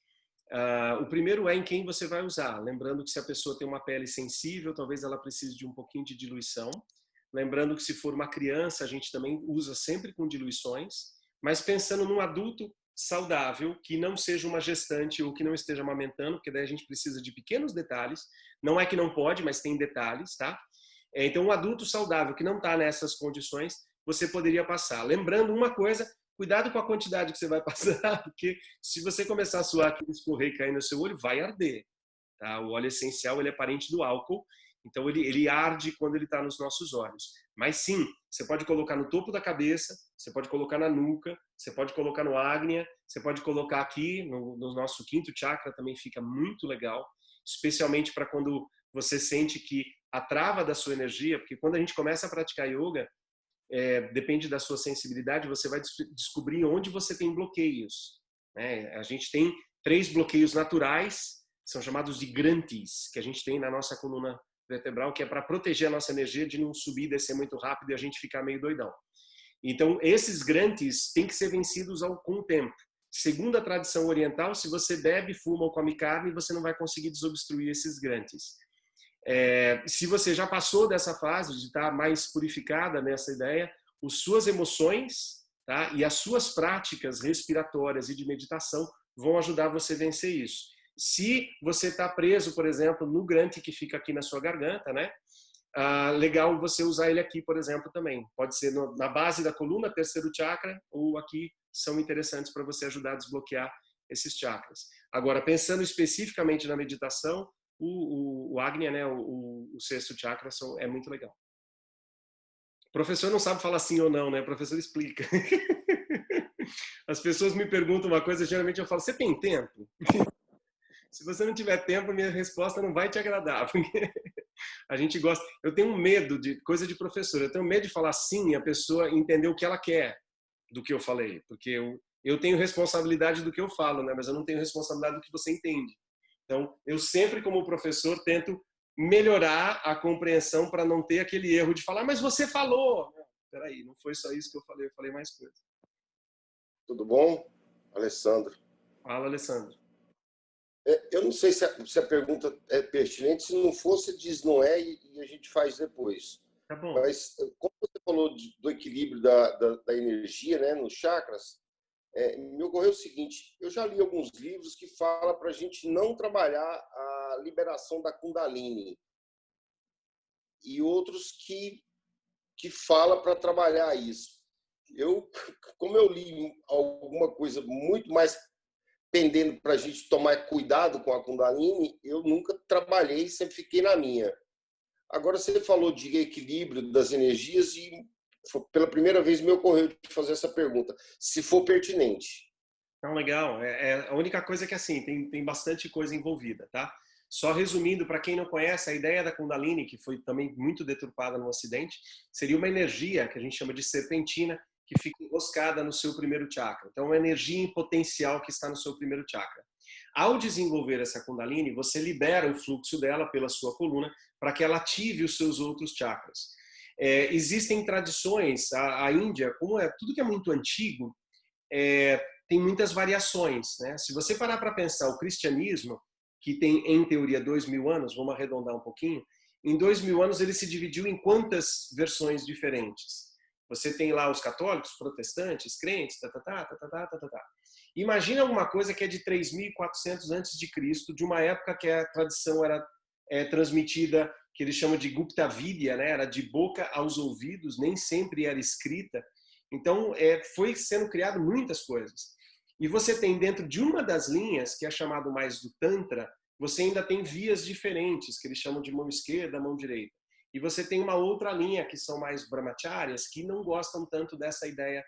O primeiro é em quem você vai usar. Lembrando que se a pessoa tem uma pele sensível, talvez ela precise de um pouquinho de diluição. Lembrando que se for uma criança, a gente também usa sempre com diluições. Mas pensando num adulto saudável, que não seja uma gestante ou que não esteja amamentando, porque daí a gente precisa de pequenos detalhes. Não é que não pode, mas tem detalhes, tá? Então, um adulto saudável que não está nessas condições, você poderia passar. Lembrando uma coisa, cuidado com a quantidade que você vai passar, porque se você começar a suar aqui, escorrer e cair no seu olho, vai arder. Tá? O óleo essencial ele é parente do álcool, então ele arde quando ele está nos nossos olhos. Mas sim, você pode colocar no topo da cabeça, você pode colocar na nuca, você pode colocar no ágnea, você pode colocar aqui no nosso quinto chakra, também fica muito legal, especialmente para quando você sente que a trava da sua energia, porque quando a gente começa a praticar yoga, depende da sua sensibilidade, você vai descobrir onde você tem bloqueios. Né? A gente tem 3 bloqueios naturais, são chamados de granthis, que a gente tem na nossa coluna vertebral, que é para proteger a nossa energia de não subir e descer muito rápido e a gente ficar meio doidão. Então, esses granthis têm que ser vencidos com o tempo. Segundo a tradição oriental, se você bebe, fuma ou come carne, você não vai conseguir desobstruir esses granthis. Se você já passou dessa fase de estar mais purificada nessa ideia, as suas emoções, tá, e as suas práticas respiratórias e de meditação vão ajudar você a vencer isso. Se você está preso, por exemplo, no granthi que fica aqui na sua garganta, né? Legal você usar ele aqui, por exemplo, também. Pode ser na base da coluna, terceiro chakra, ou aqui são interessantes para você ajudar a desbloquear esses chakras. Agora, pensando especificamente na meditação, o Agnya, né, o sexto chakra, é muito legal. O professor não sabe falar sim ou não, né? O professor explica. As pessoas me perguntam uma coisa, geralmente eu falo, você tem tempo? Se você não tiver tempo, a minha resposta não vai te agradar, porque a gente gosta. Eu tenho medo de coisa de professor, eu tenho medo de falar sim e a pessoa entender o que ela quer do que eu falei, porque eu tenho responsabilidade do que eu falo, né? Mas eu não tenho responsabilidade do que você entende. Então, eu sempre, como professor, tento melhorar a compreensão para não ter aquele erro de falar, mas você falou. Peraí, não foi só isso que eu falei mais coisa. Tudo bom, Alessandro? Fala, Alessandro. Eu não sei se a pergunta é pertinente, se não for, você diz não é e a gente faz depois. Tá bom. Mas, como você falou do equilíbrio da energia, né, nos chakras, me ocorreu o seguinte, eu já li alguns livros que falam para a gente não trabalhar a liberação da Kundalini e outros que falam para trabalhar isso. Como eu li alguma coisa muito mais pendendo para a gente tomar cuidado com a Kundalini, eu nunca trabalhei, sempre fiquei na minha. Agora você falou de equilíbrio das energias e pela primeira vez me ocorreu de fazer essa pergunta, se for pertinente. Então, legal. A única coisa é que assim, tem bastante coisa envolvida, tá? Só resumindo, para quem não conhece, a ideia da Kundalini, que foi também muito deturpada no Ocidente, seria uma energia que a gente chama de serpentina, que fica enroscada no seu primeiro chakra. Então, uma energia em potencial que está no seu primeiro chakra. Ao desenvolver essa Kundalini, você libera o fluxo dela pela sua coluna para que ela ative os seus outros chakras. Existem tradições, a Índia, como tudo que é muito antigo, tem muitas variações. Né? Se você parar para pensar, o cristianismo, que tem, em teoria, 2000 anos, vamos arredondar um pouquinho, em 2000 anos ele se dividiu em quantas versões diferentes? Você tem lá os católicos, protestantes, crentes, Imagina alguma coisa que é de 3.400 antes de Cristo, de uma época que a tradição era transmitida, que eles chamam de Gupta Vidya, né? Era de boca aos ouvidos, nem sempre era escrita. Então, foi sendo criado muitas coisas. E você tem dentro de uma das linhas, que é chamado mais do Tantra, você ainda tem vias diferentes, que eles chamam de mão esquerda, mão direita. E você tem uma outra linha, que são mais brahmacharyas, que não gostam tanto dessa ideia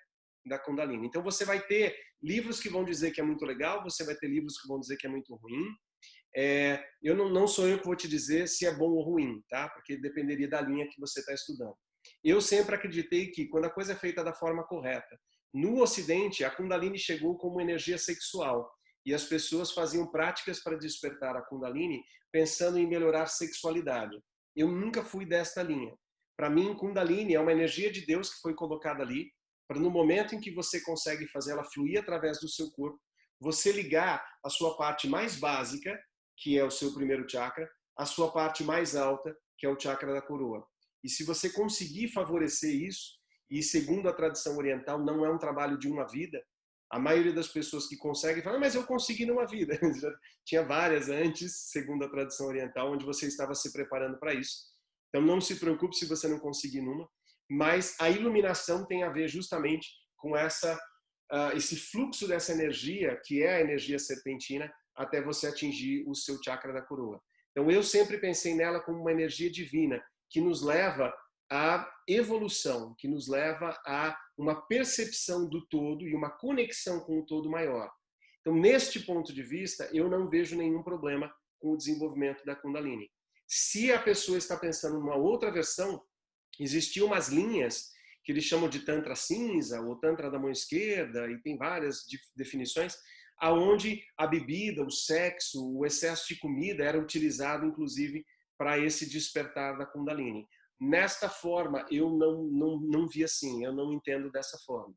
da Kundalini. Então você vai ter livros que vão dizer que é muito legal, você vai ter livros que vão dizer que é muito ruim. Não sou eu que vou te dizer se é bom ou ruim, tá? Porque dependeria da linha que você está estudando. Eu sempre acreditei que quando a coisa é feita da forma correta, no Ocidente a Kundalini chegou como energia sexual. e as pessoas faziam práticas para despertar a Kundalini pensando em melhorar a sexualidade. Eu nunca fui desta linha. Para mim, Kundalini é uma energia de Deus que foi colocada ali para no momento em que você consegue fazer ela fluir através do seu corpo, você ligar a sua parte mais básica, que é o seu primeiro chakra, a sua parte mais alta, que é o chakra da coroa. E se você conseguir favorecer isso, e segundo a tradição oriental, não é um trabalho de uma vida, a maioria das pessoas que conseguem falam, mas eu consegui numa vida. Já tinha várias antes, segundo a tradição oriental, onde você estava se preparando para isso. Então não se preocupe se você não conseguir numa, mas a iluminação tem a ver justamente com esse fluxo dessa energia, que é a energia serpentina, até você atingir o seu chakra da coroa. Então eu sempre pensei nela como uma energia divina, que nos leva à evolução, que nos leva a uma percepção do todo e uma conexão com o todo maior. Então, neste ponto de vista, eu não vejo nenhum problema com o desenvolvimento da Kundalini. Se a pessoa está pensando numa outra versão, existiam umas linhas que eles chamam de Tantra cinza ou Tantra da mão esquerda, e tem várias definições, aonde a bebida, o sexo, o excesso de comida era utilizado, inclusive, para esse despertar da Kundalini. Nesta forma, eu não vi assim, eu não entendo dessa forma.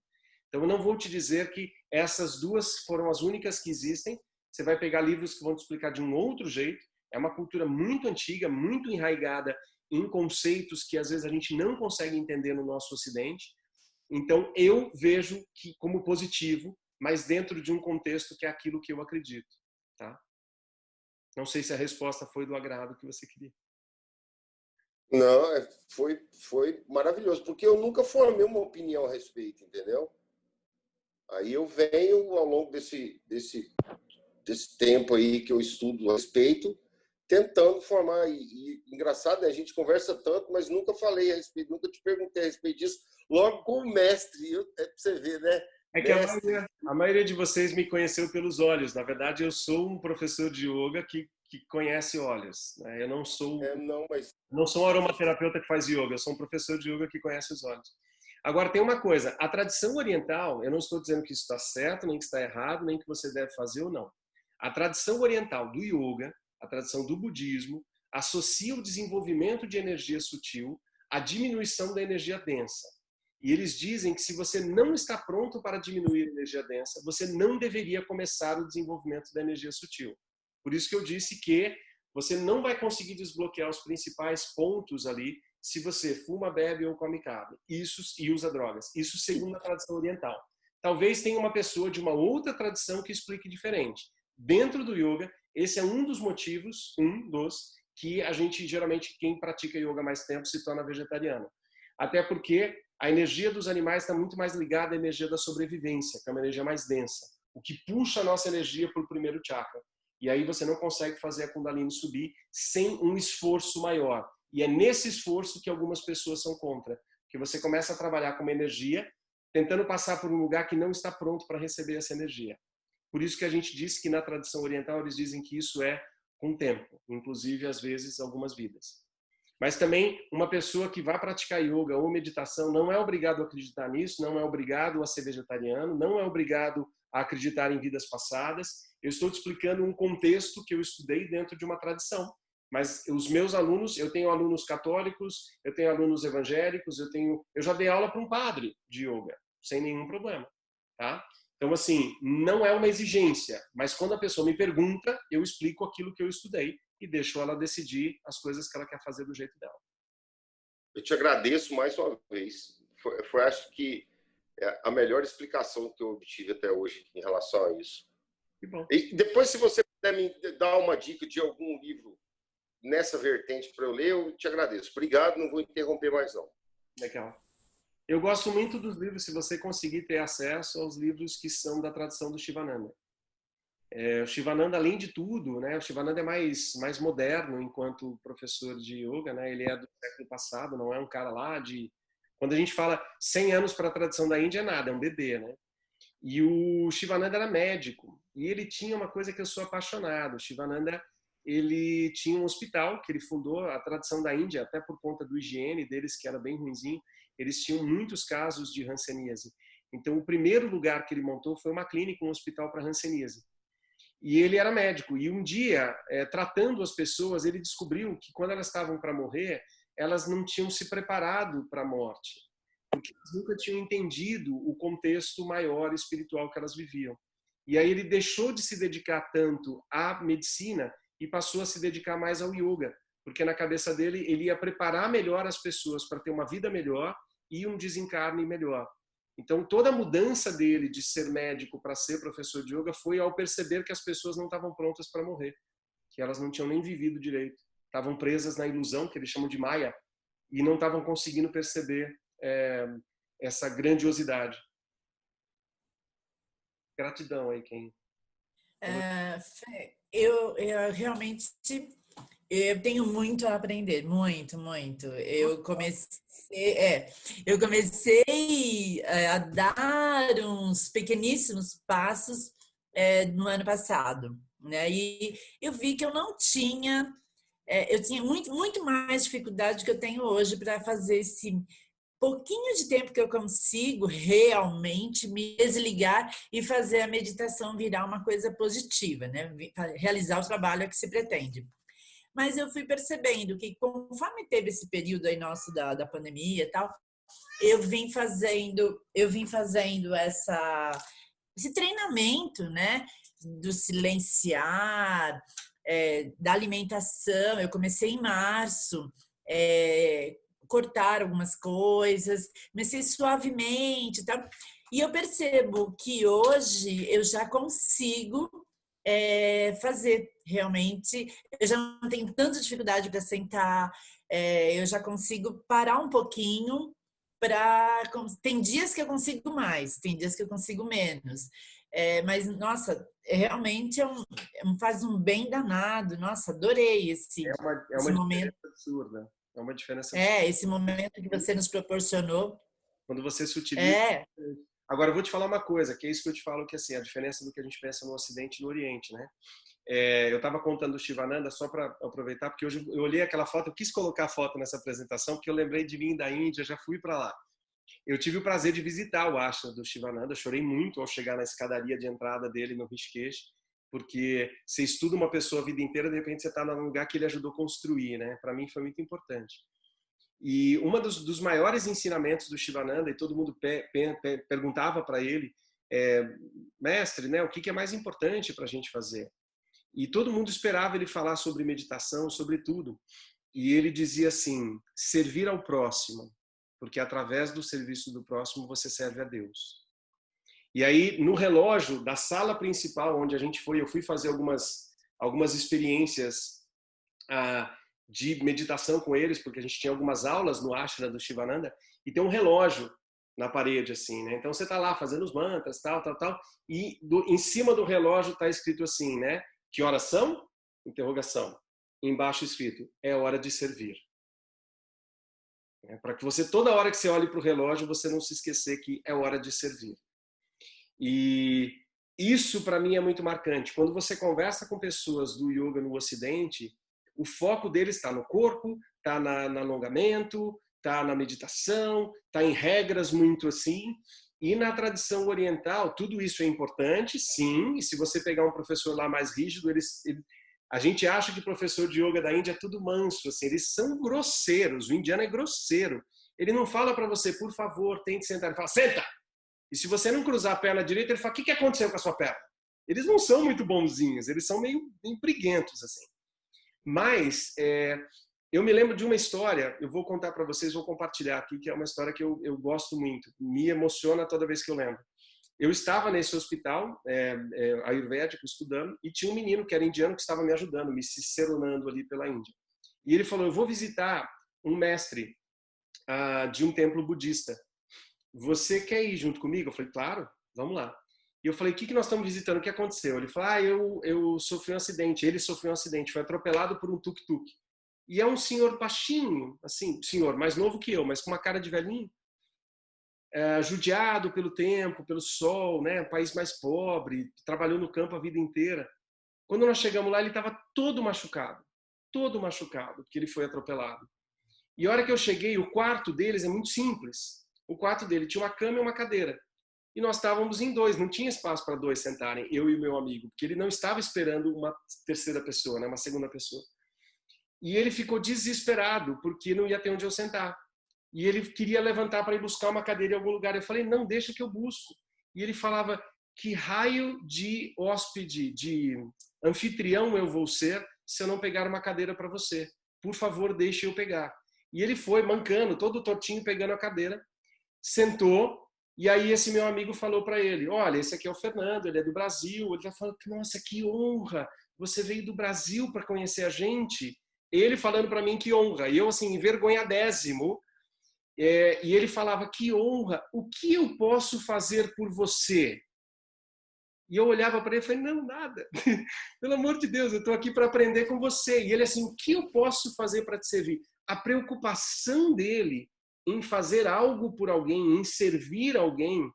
Então, eu não vou te dizer que essas duas foram as únicas que existem. Você vai pegar livros que vão te explicar de um outro jeito. É uma cultura muito antiga, muito enraizada em conceitos que às vezes a gente não consegue entender no nosso Ocidente. Então, eu vejo que como positivo, mas dentro de um contexto que é aquilo que eu acredito. Tá? Não sei se a resposta foi do agrado que você queria. Não, foi maravilhoso, porque eu nunca formei uma opinião a respeito, entendeu? Aí eu venho, ao longo desse tempo aí que eu estudo a respeito, tentando formar. E engraçado, né? A gente conversa tanto, mas nunca falei a respeito, nunca te perguntei a respeito disso, logo com o mestre, é para você ver, né? É que a maioria de vocês me conheceu pelos olhos. Na verdade, eu sou um professor de yoga que conhece olhos. Né? Eu não sou um aromaterapeuta que faz yoga, eu sou um professor de yoga que conhece os olhos. Agora, tem uma coisa, a tradição oriental, eu não estou dizendo que isso está certo, nem que está errado, nem que você deve fazer ou não. A tradição oriental do yoga, a tradição do budismo, associa o desenvolvimento de energia sutil à diminuição da energia densa. E eles dizem que se você não está pronto para diminuir a energia densa, você não deveria começar o desenvolvimento da energia sutil. Por isso que eu disse que você não vai conseguir desbloquear os principais pontos ali se você fuma, bebe ou come carne. Isso e usa drogas. Isso segundo a tradição oriental. Talvez tenha uma pessoa de uma outra tradição que explique diferente. Dentro do yoga, esse é um dos motivos, que a gente geralmente, quem pratica yoga há mais tempo, se torna vegetariano. Até porque a energia dos animais está muito mais ligada à energia da sobrevivência, que é uma energia mais densa, o que puxa a nossa energia para o primeiro chakra. E aí você não consegue fazer a Kundalini subir sem um esforço maior. E é nesse esforço que algumas pessoas são contra, que você começa a trabalhar com uma energia, tentando passar por um lugar que não está pronto para receber essa energia. Por isso que a gente diz que na tradição oriental eles dizem que isso é com tempo, inclusive às vezes algumas vidas. Mas também uma pessoa que vai praticar yoga ou meditação não é obrigado a acreditar nisso, não é obrigado a ser vegetariano, não é obrigado a acreditar em vidas passadas. Eu estou te explicando um contexto que eu estudei dentro de uma tradição. Mas os meus alunos, eu tenho alunos católicos, eu tenho alunos evangélicos, eu já dei aula para um padre de yoga, sem nenhum problema, tá? Então, assim, não é uma exigência, mas quando a pessoa me pergunta, eu explico aquilo que eu estudei e deixo ela decidir as coisas que ela quer fazer do jeito dela. Eu te agradeço mais uma vez. Foi acho que a melhor explicação que eu obtive até hoje em relação a isso. Que bom. E depois, se você puder me dar uma dica de algum livro nessa vertente para eu ler, eu te agradeço. Obrigado, não vou interromper mais não. Legal. Eu gosto muito dos livros, se você conseguir ter acesso aos livros que são da tradição do Shivananda. O Shivananda, além de tudo, né, o Shivananda é mais moderno enquanto professor de yoga, né, ele é do século passado, não é um cara lá de... Quando a gente fala 100 anos para a tradição da Índia, é nada, é um bebê, né? E o Shivananda era médico, e ele tinha uma coisa que eu sou apaixonado. O Shivananda, ele tinha um hospital que ele fundou, a tradição da Índia, até por conta do higiene deles, que era bem ruinzinho, eles tinham muitos casos de hanseníase. Então, o primeiro lugar que ele montou foi uma clínica, um hospital para hanseníase. E ele era médico. E um dia, tratando as pessoas, ele descobriu que quando elas estavam para morrer, elas não tinham se preparado para a morte, porque elas nunca tinham entendido o contexto maior espiritual que elas viviam. E aí ele deixou de se dedicar tanto à medicina e passou a se dedicar mais ao yoga, porque na cabeça dele ele ia preparar melhor as pessoas para ter uma vida melhor e um desencarne melhor. Então toda a mudança dele de ser médico para ser professor de yoga foi ao perceber que as pessoas não estavam prontas para morrer, que elas não tinham nem vivido direito, estavam presas na ilusão que eles chamam de Maya e não estavam conseguindo perceber essa grandiosidade. Gratidão aí quem. Eu realmente eu tenho muito a aprender, muito, muito. Eu comecei a dar uns pequeníssimos passos no ano passado, né? E eu vi que eu não tinha, eu tinha muito mais dificuldade do que eu tenho hoje para fazer esse pouquinho de tempo que eu consigo realmente me desligar e fazer a meditação virar uma coisa positiva, né? Realizar o trabalho que se pretende. Mas eu fui percebendo que conforme teve esse período aí nosso da pandemia e tal, eu vim fazendo esse treinamento, né? Do silenciar, da alimentação. Eu comecei em março, cortar algumas coisas, comecei suavemente, tá? E eu percebo que hoje eu já consigo fazer realmente. Eu já não tenho tanta dificuldade para sentar, eu já consigo parar um pouquinho. Tem dias que eu consigo mais, tem dias que eu consigo menos. Mas, nossa, realmente faz um bem danado. Nossa, adorei esse momento. Absurda. É uma diferença absurda. Esse momento que você nos proporcionou. Quando você se utiliza. Agora, eu vou te falar uma coisa, que é isso que eu te falo, que assim, a diferença do que a gente pensa no Ocidente e no Oriente, né? Eu estava contando do Shivananda só para aproveitar, porque hoje eu olhei aquela foto, eu quis colocar a foto nessa apresentação, porque eu lembrei de mim da Índia, já fui para lá. Eu tive o prazer de visitar o ashram do Shivananda, chorei muito ao chegar na escadaria de entrada dele no Rishikesh, porque você estuda uma pessoa a vida inteira, de repente você está num lugar que ele ajudou a construir, né? Para mim foi muito importante. E um dos maiores ensinamentos do Shivananda, e todo mundo perguntava para ele, mestre, né, o que é mais importante para a gente fazer? E todo mundo esperava ele falar sobre meditação, sobre tudo. E ele dizia assim, servir ao próximo, porque através do serviço do próximo você serve a Deus. E aí, no relógio da sala principal, onde a gente foi, eu fui fazer algumas experiências de meditação com eles, porque a gente tinha algumas aulas no ashram do Shivananda, e tem um relógio na parede, assim, né? Então você tá lá fazendo os mantras, tal, e em cima do relógio tá escrito assim, né? Que horas são? Interrogação. Embaixo escrito, é hora de servir. Para que você, toda hora que você olhe para o relógio, você não se esquecer que é hora de servir. E isso, para mim, é muito marcante. Quando você conversa com pessoas do yoga no Ocidente, o foco deles está no corpo, está no alongamento, está na meditação, está em regras muito assim. E na tradição oriental, tudo isso é importante, sim. E se você pegar um professor lá mais rígido, a gente acha que professor de yoga da Índia é tudo manso, assim, eles são grosseiros. O indiano é grosseiro. Ele não fala para você, por favor, tente sentar. Ele fala, senta! E se você não cruzar a perna direita, ele fala, o que aconteceu com a sua perna? Eles não são muito bonzinhos, eles são meio briguentos, assim. Mas eu me lembro de uma história, eu vou contar para vocês, vou compartilhar aqui, que é uma história que eu gosto muito, me emociona toda vez que eu lembro. Eu estava nesse hospital ayurvédico estudando e tinha um menino que era indiano que estava me ajudando, me ciceronando ali pela Índia. E ele falou, eu vou visitar um mestre de um templo budista. Você quer ir junto comigo? Eu falei, claro, vamos lá. E eu falei, o que nós estamos visitando? O que aconteceu? Ele falou, eu sofri um acidente. Ele sofreu um acidente, foi atropelado por um tuk-tuk. E é um senhor baixinho, assim, senhor mais novo que eu, mas com uma cara de velhinho, judiado pelo tempo, pelo sol, né? Um país mais pobre, trabalhou no campo a vida inteira. Quando nós chegamos lá, ele estava todo machucado, porque ele foi atropelado. E a hora que eu cheguei, o quarto deles é muito simples. O quarto dele tinha uma cama e uma cadeira. e nós estávamos em 2, não tinha espaço para 2 sentarem, eu e o meu amigo, porque ele não estava esperando uma terceira pessoa, né, uma segunda pessoa. E ele ficou desesperado, porque não ia ter onde eu sentar. E ele queria levantar para ir buscar uma cadeira em algum lugar. Eu falei, não, deixa que eu busco. E ele falava, que raio de hóspede, de anfitrião eu vou ser se eu não pegar uma cadeira para você? Por favor, deixe eu pegar. E ele foi mancando, todo tortinho, pegando a cadeira, sentou, e aí esse meu amigo falou para ele, olha, esse aqui é o Fernando, ele é do Brasil. Ele já falou, nossa, que honra, você veio do Brasil para conhecer a gente. Ele falando para mim, que honra. E eu, assim, envergonhadésimo. E ele falava, que honra, o que eu posso fazer por você? E eu olhava para ele e falei, não, nada. Pelo amor de Deus, eu estou aqui para aprender com você. E ele assim, o que eu posso fazer para te servir? A preocupação dele em fazer algo por alguém, em servir alguém,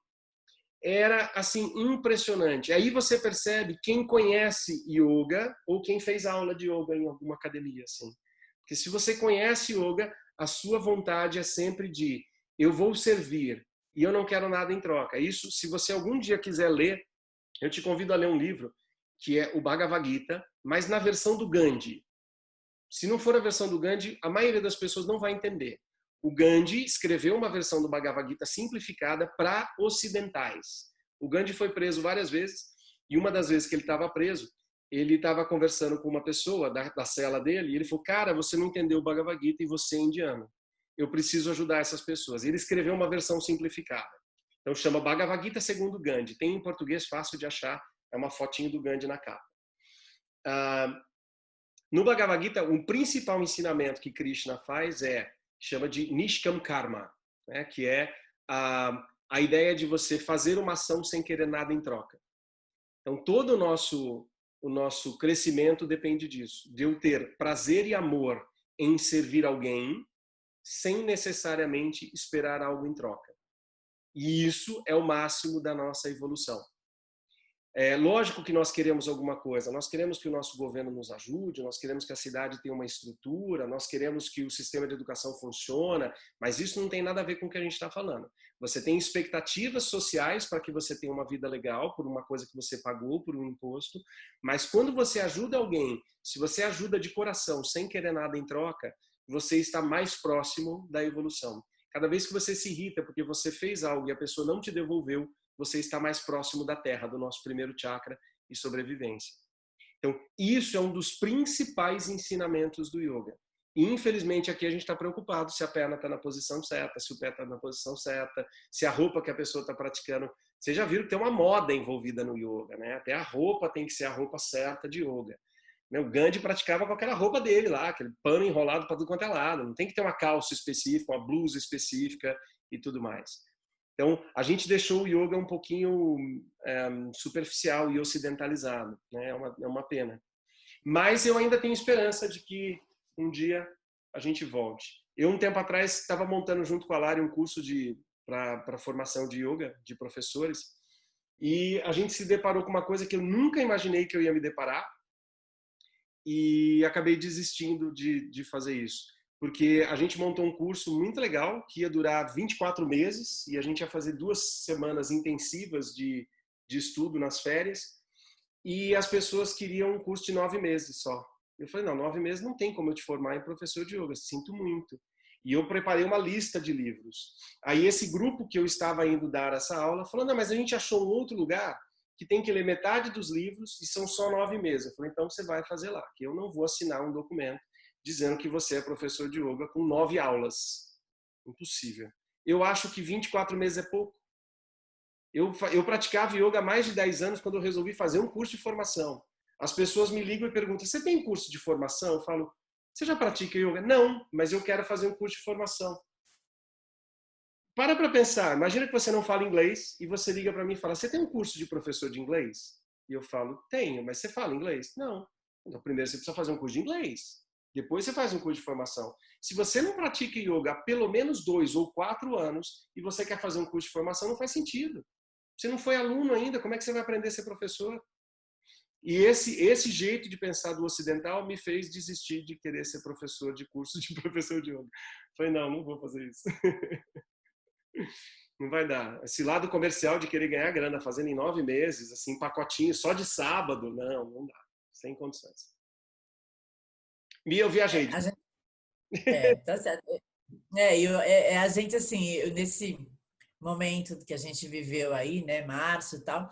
era assim impressionante. Aí você percebe quem conhece yoga ou quem fez aula de yoga em alguma academia, assim. Porque se você conhece yoga, a sua vontade é sempre de eu vou servir e eu não quero nada em troca. Isso, se você algum dia quiser ler, eu te convido a ler um livro que é o Bhagavad Gita, mas na versão do Gandhi. Se não for a versão do Gandhi, a maioria das pessoas não vai entender. O Gandhi escreveu uma versão do Bhagavad Gita simplificada para ocidentais. O Gandhi foi preso várias vezes e uma das vezes que ele estava preso, ele estava conversando com uma pessoa da cela dele e ele falou, cara, você não entendeu o Bhagavad Gita e você é indiano. Eu preciso ajudar essas pessoas. Ele escreveu uma versão simplificada. Então chama Bhagavad Gita segundo Gandhi. Tem em português, fácil de achar, é uma fotinho do Gandhi na capa. No Bhagavad Gita, o principal ensinamento que Krishna faz chama de Nishkam Karma, né? Que é a ideia de você fazer uma ação sem querer nada em troca. Então todo o nosso crescimento depende disso, de eu ter prazer e amor em servir alguém sem necessariamente esperar algo em troca. E isso é o máximo da nossa evolução. É lógico que nós queremos alguma coisa, nós queremos que o nosso governo nos ajude, nós queremos que a cidade tenha uma estrutura, nós queremos que o sistema de educação funcione, mas isso não tem nada a ver com o que a gente está falando. Você tem expectativas sociais para que você tenha uma vida legal, por uma coisa que você pagou, por um imposto, mas quando você ajuda alguém, se você ajuda de coração, sem querer nada em troca, você está mais próximo da evolução. Cada vez que você se irrita porque você fez algo e a pessoa não te devolveu, você está mais próximo da terra, do nosso primeiro chakra e sobrevivência. Então, isso é um dos principais ensinamentos do yoga. E, infelizmente, aqui a gente está preocupado se a perna está na posição certa, se o pé está na posição certa, se a roupa que a pessoa está praticando. Vocês já viram que tem uma moda envolvida no yoga, né? Até a roupa tem que ser a roupa certa de yoga. O Gandhi praticava com aquela roupa dele lá, aquele pano enrolado para tudo quanto é lado. Não tem que ter uma calça específica, uma blusa específica e tudo mais. Então, a gente deixou o yoga um pouquinho superficial e ocidentalizado, né? É uma pena. Mas eu ainda tenho esperança de que um dia a gente volte. Eu, um tempo atrás, estava montando junto com a Lari um curso para formação de yoga, de professores, e a gente se deparou com uma coisa que eu nunca imaginei que eu ia me deparar, e acabei desistindo de fazer isso. Porque a gente montou um curso muito legal, que ia durar 24 meses, e a gente ia fazer 2 semanas intensivas de estudo nas férias, e as pessoas queriam um curso de 9 meses só. Eu falei, não, 9 meses não tem como eu te formar em professor de yoga, sinto muito. E eu preparei uma lista de livros. Aí esse grupo que eu estava indo dar essa aula falou, não, mas a gente achou um outro lugar que tem que ler metade dos livros e são só 9 meses. Eu falei, então você vai fazer lá, que eu não vou assinar um documento dizendo que você é professor de yoga com 9 aulas. Impossível. Eu acho que 24 meses é pouco. Eu praticava yoga há mais de 10 anos quando eu resolvi fazer um curso de formação. As pessoas me ligam e perguntam, você tem curso de formação? Eu falo, você já pratica yoga? Não, mas eu quero fazer um curso de formação. Para pensar, imagina que você não fala inglês e você liga para mim e fala, você tem um curso de professor de inglês? E eu falo, tenho, mas você fala inglês? Não. Então primeiro você precisa fazer um curso de inglês. Depois você faz um curso de formação. Se você não pratica yoga há pelo menos 2 ou 4 anos e você quer fazer um curso de formação, não faz sentido. Você não foi aluno ainda, como é que você vai aprender a ser professor? E esse jeito de pensar do ocidental me fez desistir de querer ser professor de curso de professor de yoga. Falei, não vou fazer isso. Não vai dar. Esse lado comercial de querer ganhar grana fazendo em 9 meses, assim, pacotinho só de sábado, não dá. Sem condições. Mia, eu viajei. Tá certo. A gente, assim, nesse momento que a gente viveu aí, né, março e tal,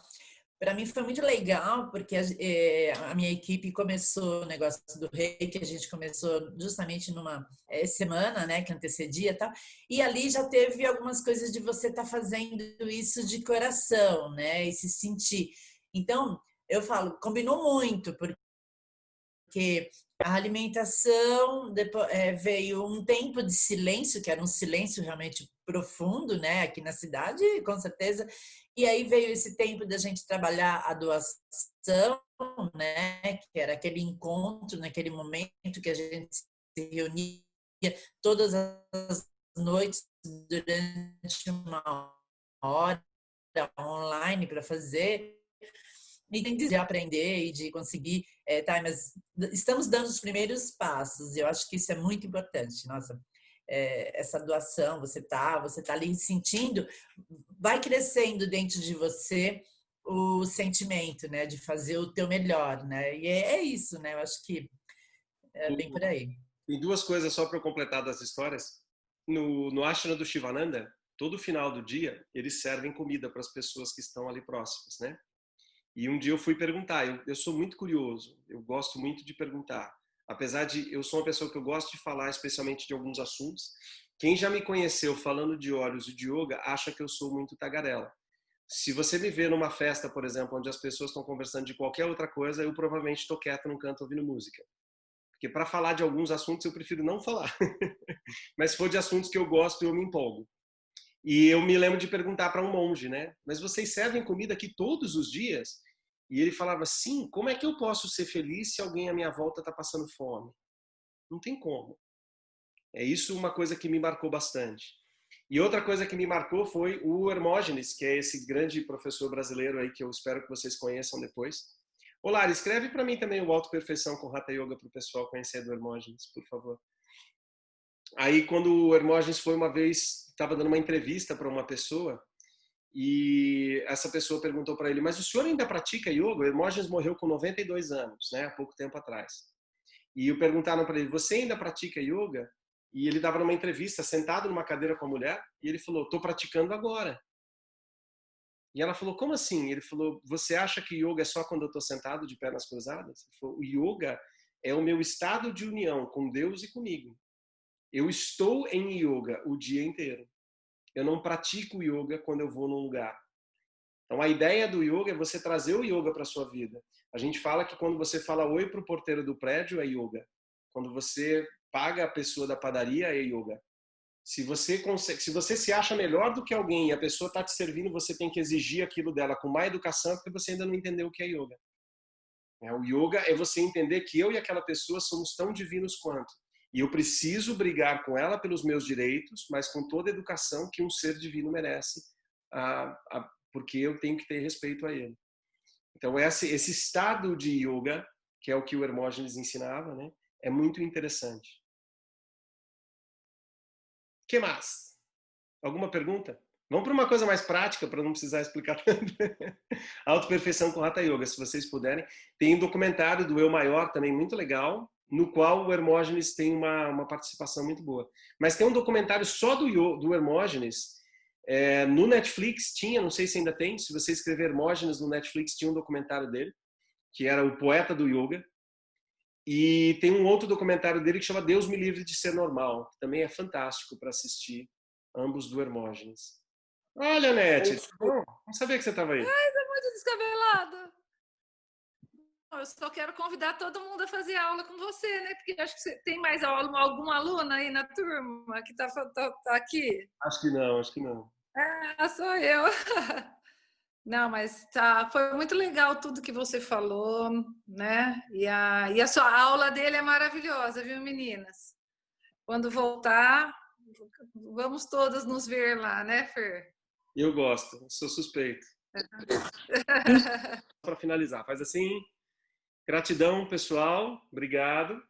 para mim foi muito legal, porque a minha equipe começou o negócio do reiki, a gente começou justamente numa semana, né, que antecedia e tal, e ali já teve algumas coisas de você estar fazendo isso de coração, né, e se sentir. Então, eu falo, combinou muito, porque a alimentação, depois, veio um tempo de silêncio, que era um silêncio realmente profundo, né, aqui na cidade, com certeza. E aí veio esse tempo da gente trabalhar a doação, né, que era aquele encontro, naquele momento que a gente se reunia todas as noites durante uma hora online para fazer. E tem de aprender e de conseguir, mas estamos dando os primeiros passos, e eu acho que isso é muito importante. Nossa, essa doação, você tá ali sentindo, vai crescendo dentro de você o sentimento, né, de fazer o teu melhor, né, e é isso, né, eu acho que é bem por aí. Tem 2 coisas só para eu completar das histórias. No Ashrama do Shivananda, todo final do dia, eles servem comida para as pessoas que estão ali próximas, né? E um dia eu fui perguntar, eu sou muito curioso, eu gosto muito de perguntar. Apesar de eu sou uma pessoa que eu gosto de falar, especialmente de alguns assuntos, quem já me conheceu falando de óleos e de yoga acha que eu sou muito tagarela. Se você me vê numa festa, por exemplo, onde as pessoas estão conversando de qualquer outra coisa, eu provavelmente estou quieto num canto ouvindo música. Porque para falar de alguns assuntos eu prefiro não falar. Mas se for de assuntos que eu gosto, eu me empolgo. E eu me lembro de perguntar para um monge, né? Mas vocês servem comida aqui todos os dias? E ele falava, sim, como é que eu posso ser feliz se alguém à minha volta está passando fome? Não tem como. É isso uma coisa que me marcou bastante. E outra coisa que me marcou foi o Hermógenes, que é esse grande professor brasileiro aí que eu espero que vocês conheçam depois. Olá, escreve para mim também o Autoperfeição com Hatha Yoga para o pessoal conhecer do Hermógenes, por favor. Aí quando o Hermógenes foi uma vez, estava dando uma entrevista para uma pessoa, e essa pessoa perguntou para ele, mas o senhor ainda pratica yoga? O Hermógenes morreu com 92 anos, né, há pouco tempo atrás. E perguntaram para ele, você ainda pratica yoga? E ele estava numa entrevista, sentado numa cadeira com a mulher, e ele falou, estou praticando agora. E ela falou, como assim? Ele falou, você acha que yoga é só quando eu estou sentado de pernas cruzadas? Ele falou, o yoga é o meu estado de união com Deus e comigo. Eu estou em yoga o dia inteiro. Eu não pratico yoga quando eu vou num lugar. Então, a ideia do yoga é você trazer o yoga para a sua vida. A gente fala que quando você fala oi para o porteiro do prédio, é yoga. Quando você paga a pessoa da padaria, é yoga. Se você se acha melhor do que alguém e a pessoa está te servindo, você tem que exigir aquilo dela com má educação, porque você ainda não entendeu o que é yoga. O yoga é você entender que eu e aquela pessoa somos tão divinos quanto. E eu preciso brigar com ela pelos meus direitos, mas com toda a educação que um ser divino merece, porque eu tenho que ter respeito a ele. Então, esse estado de yoga, que é o que o Hermógenes ensinava, né, é muito interessante. O que mais? Alguma pergunta? Vamos para uma coisa mais prática, para não precisar explicar tanto. Autoperfeição com Hatha Yoga, se vocês puderem. Tem um documentário do Eu Maior também muito legal, no qual o Hermógenes tem uma participação muito boa. Mas tem um documentário só do Hermógenes, no Netflix tinha, não sei se ainda tem, se você escrever Hermógenes no Netflix, tinha um documentário dele, que era o poeta do yoga. E tem um outro documentário dele que chama Deus me livre de ser normal, que também é fantástico para assistir, ambos do Hermógenes. Olha, Nete, não sabia que você estava aí. Ai, tá muito descabelado. Eu só quero convidar todo mundo a fazer aula com você, né? Porque acho que você tem mais alguma aluna aí na turma que tá aqui? Acho que não. Ah, sou eu. Não, mas foi muito legal tudo que você falou, né? E a sua aula dele é maravilhosa, viu, meninas? Quando voltar, vamos todas nos ver lá, né, Fer? Eu gosto, sou suspeito. Para finalizar, faz assim. Gratidão, pessoal. Obrigado.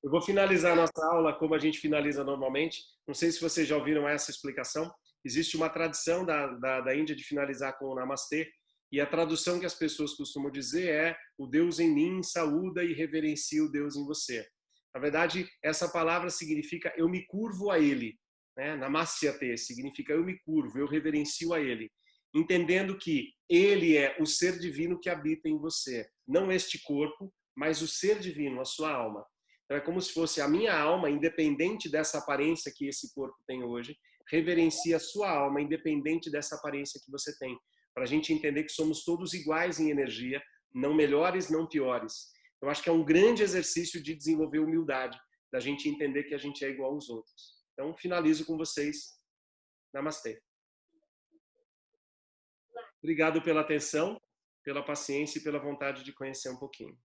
Eu vou finalizar a nossa aula como a gente finaliza normalmente. Não sei se vocês já ouviram essa explicação. existe uma tradição da Índia de finalizar com o Namastê, e a tradução que as pessoas costumam dizer é: o Deus em mim saúda e reverencia o Deus em você. Na verdade, essa palavra significa eu me curvo a Ele, né? Namasyate significa eu me curvo, eu reverencio a Ele, entendendo que Ele é o ser divino que habita em você, não este corpo, mas o ser divino, a sua alma. Então é como se fosse a minha alma, independente dessa aparência que esse corpo tem hoje, reverencia a sua alma, independente dessa aparência que você tem, para a gente entender que somos todos iguais em energia, não melhores, não piores. Eu acho que é um grande exercício de desenvolver humildade, da gente entender que a gente é igual aos outros. Então, finalizo com vocês. Namastê. Obrigado pela atenção, pela paciência e pela vontade de conhecer um pouquinho.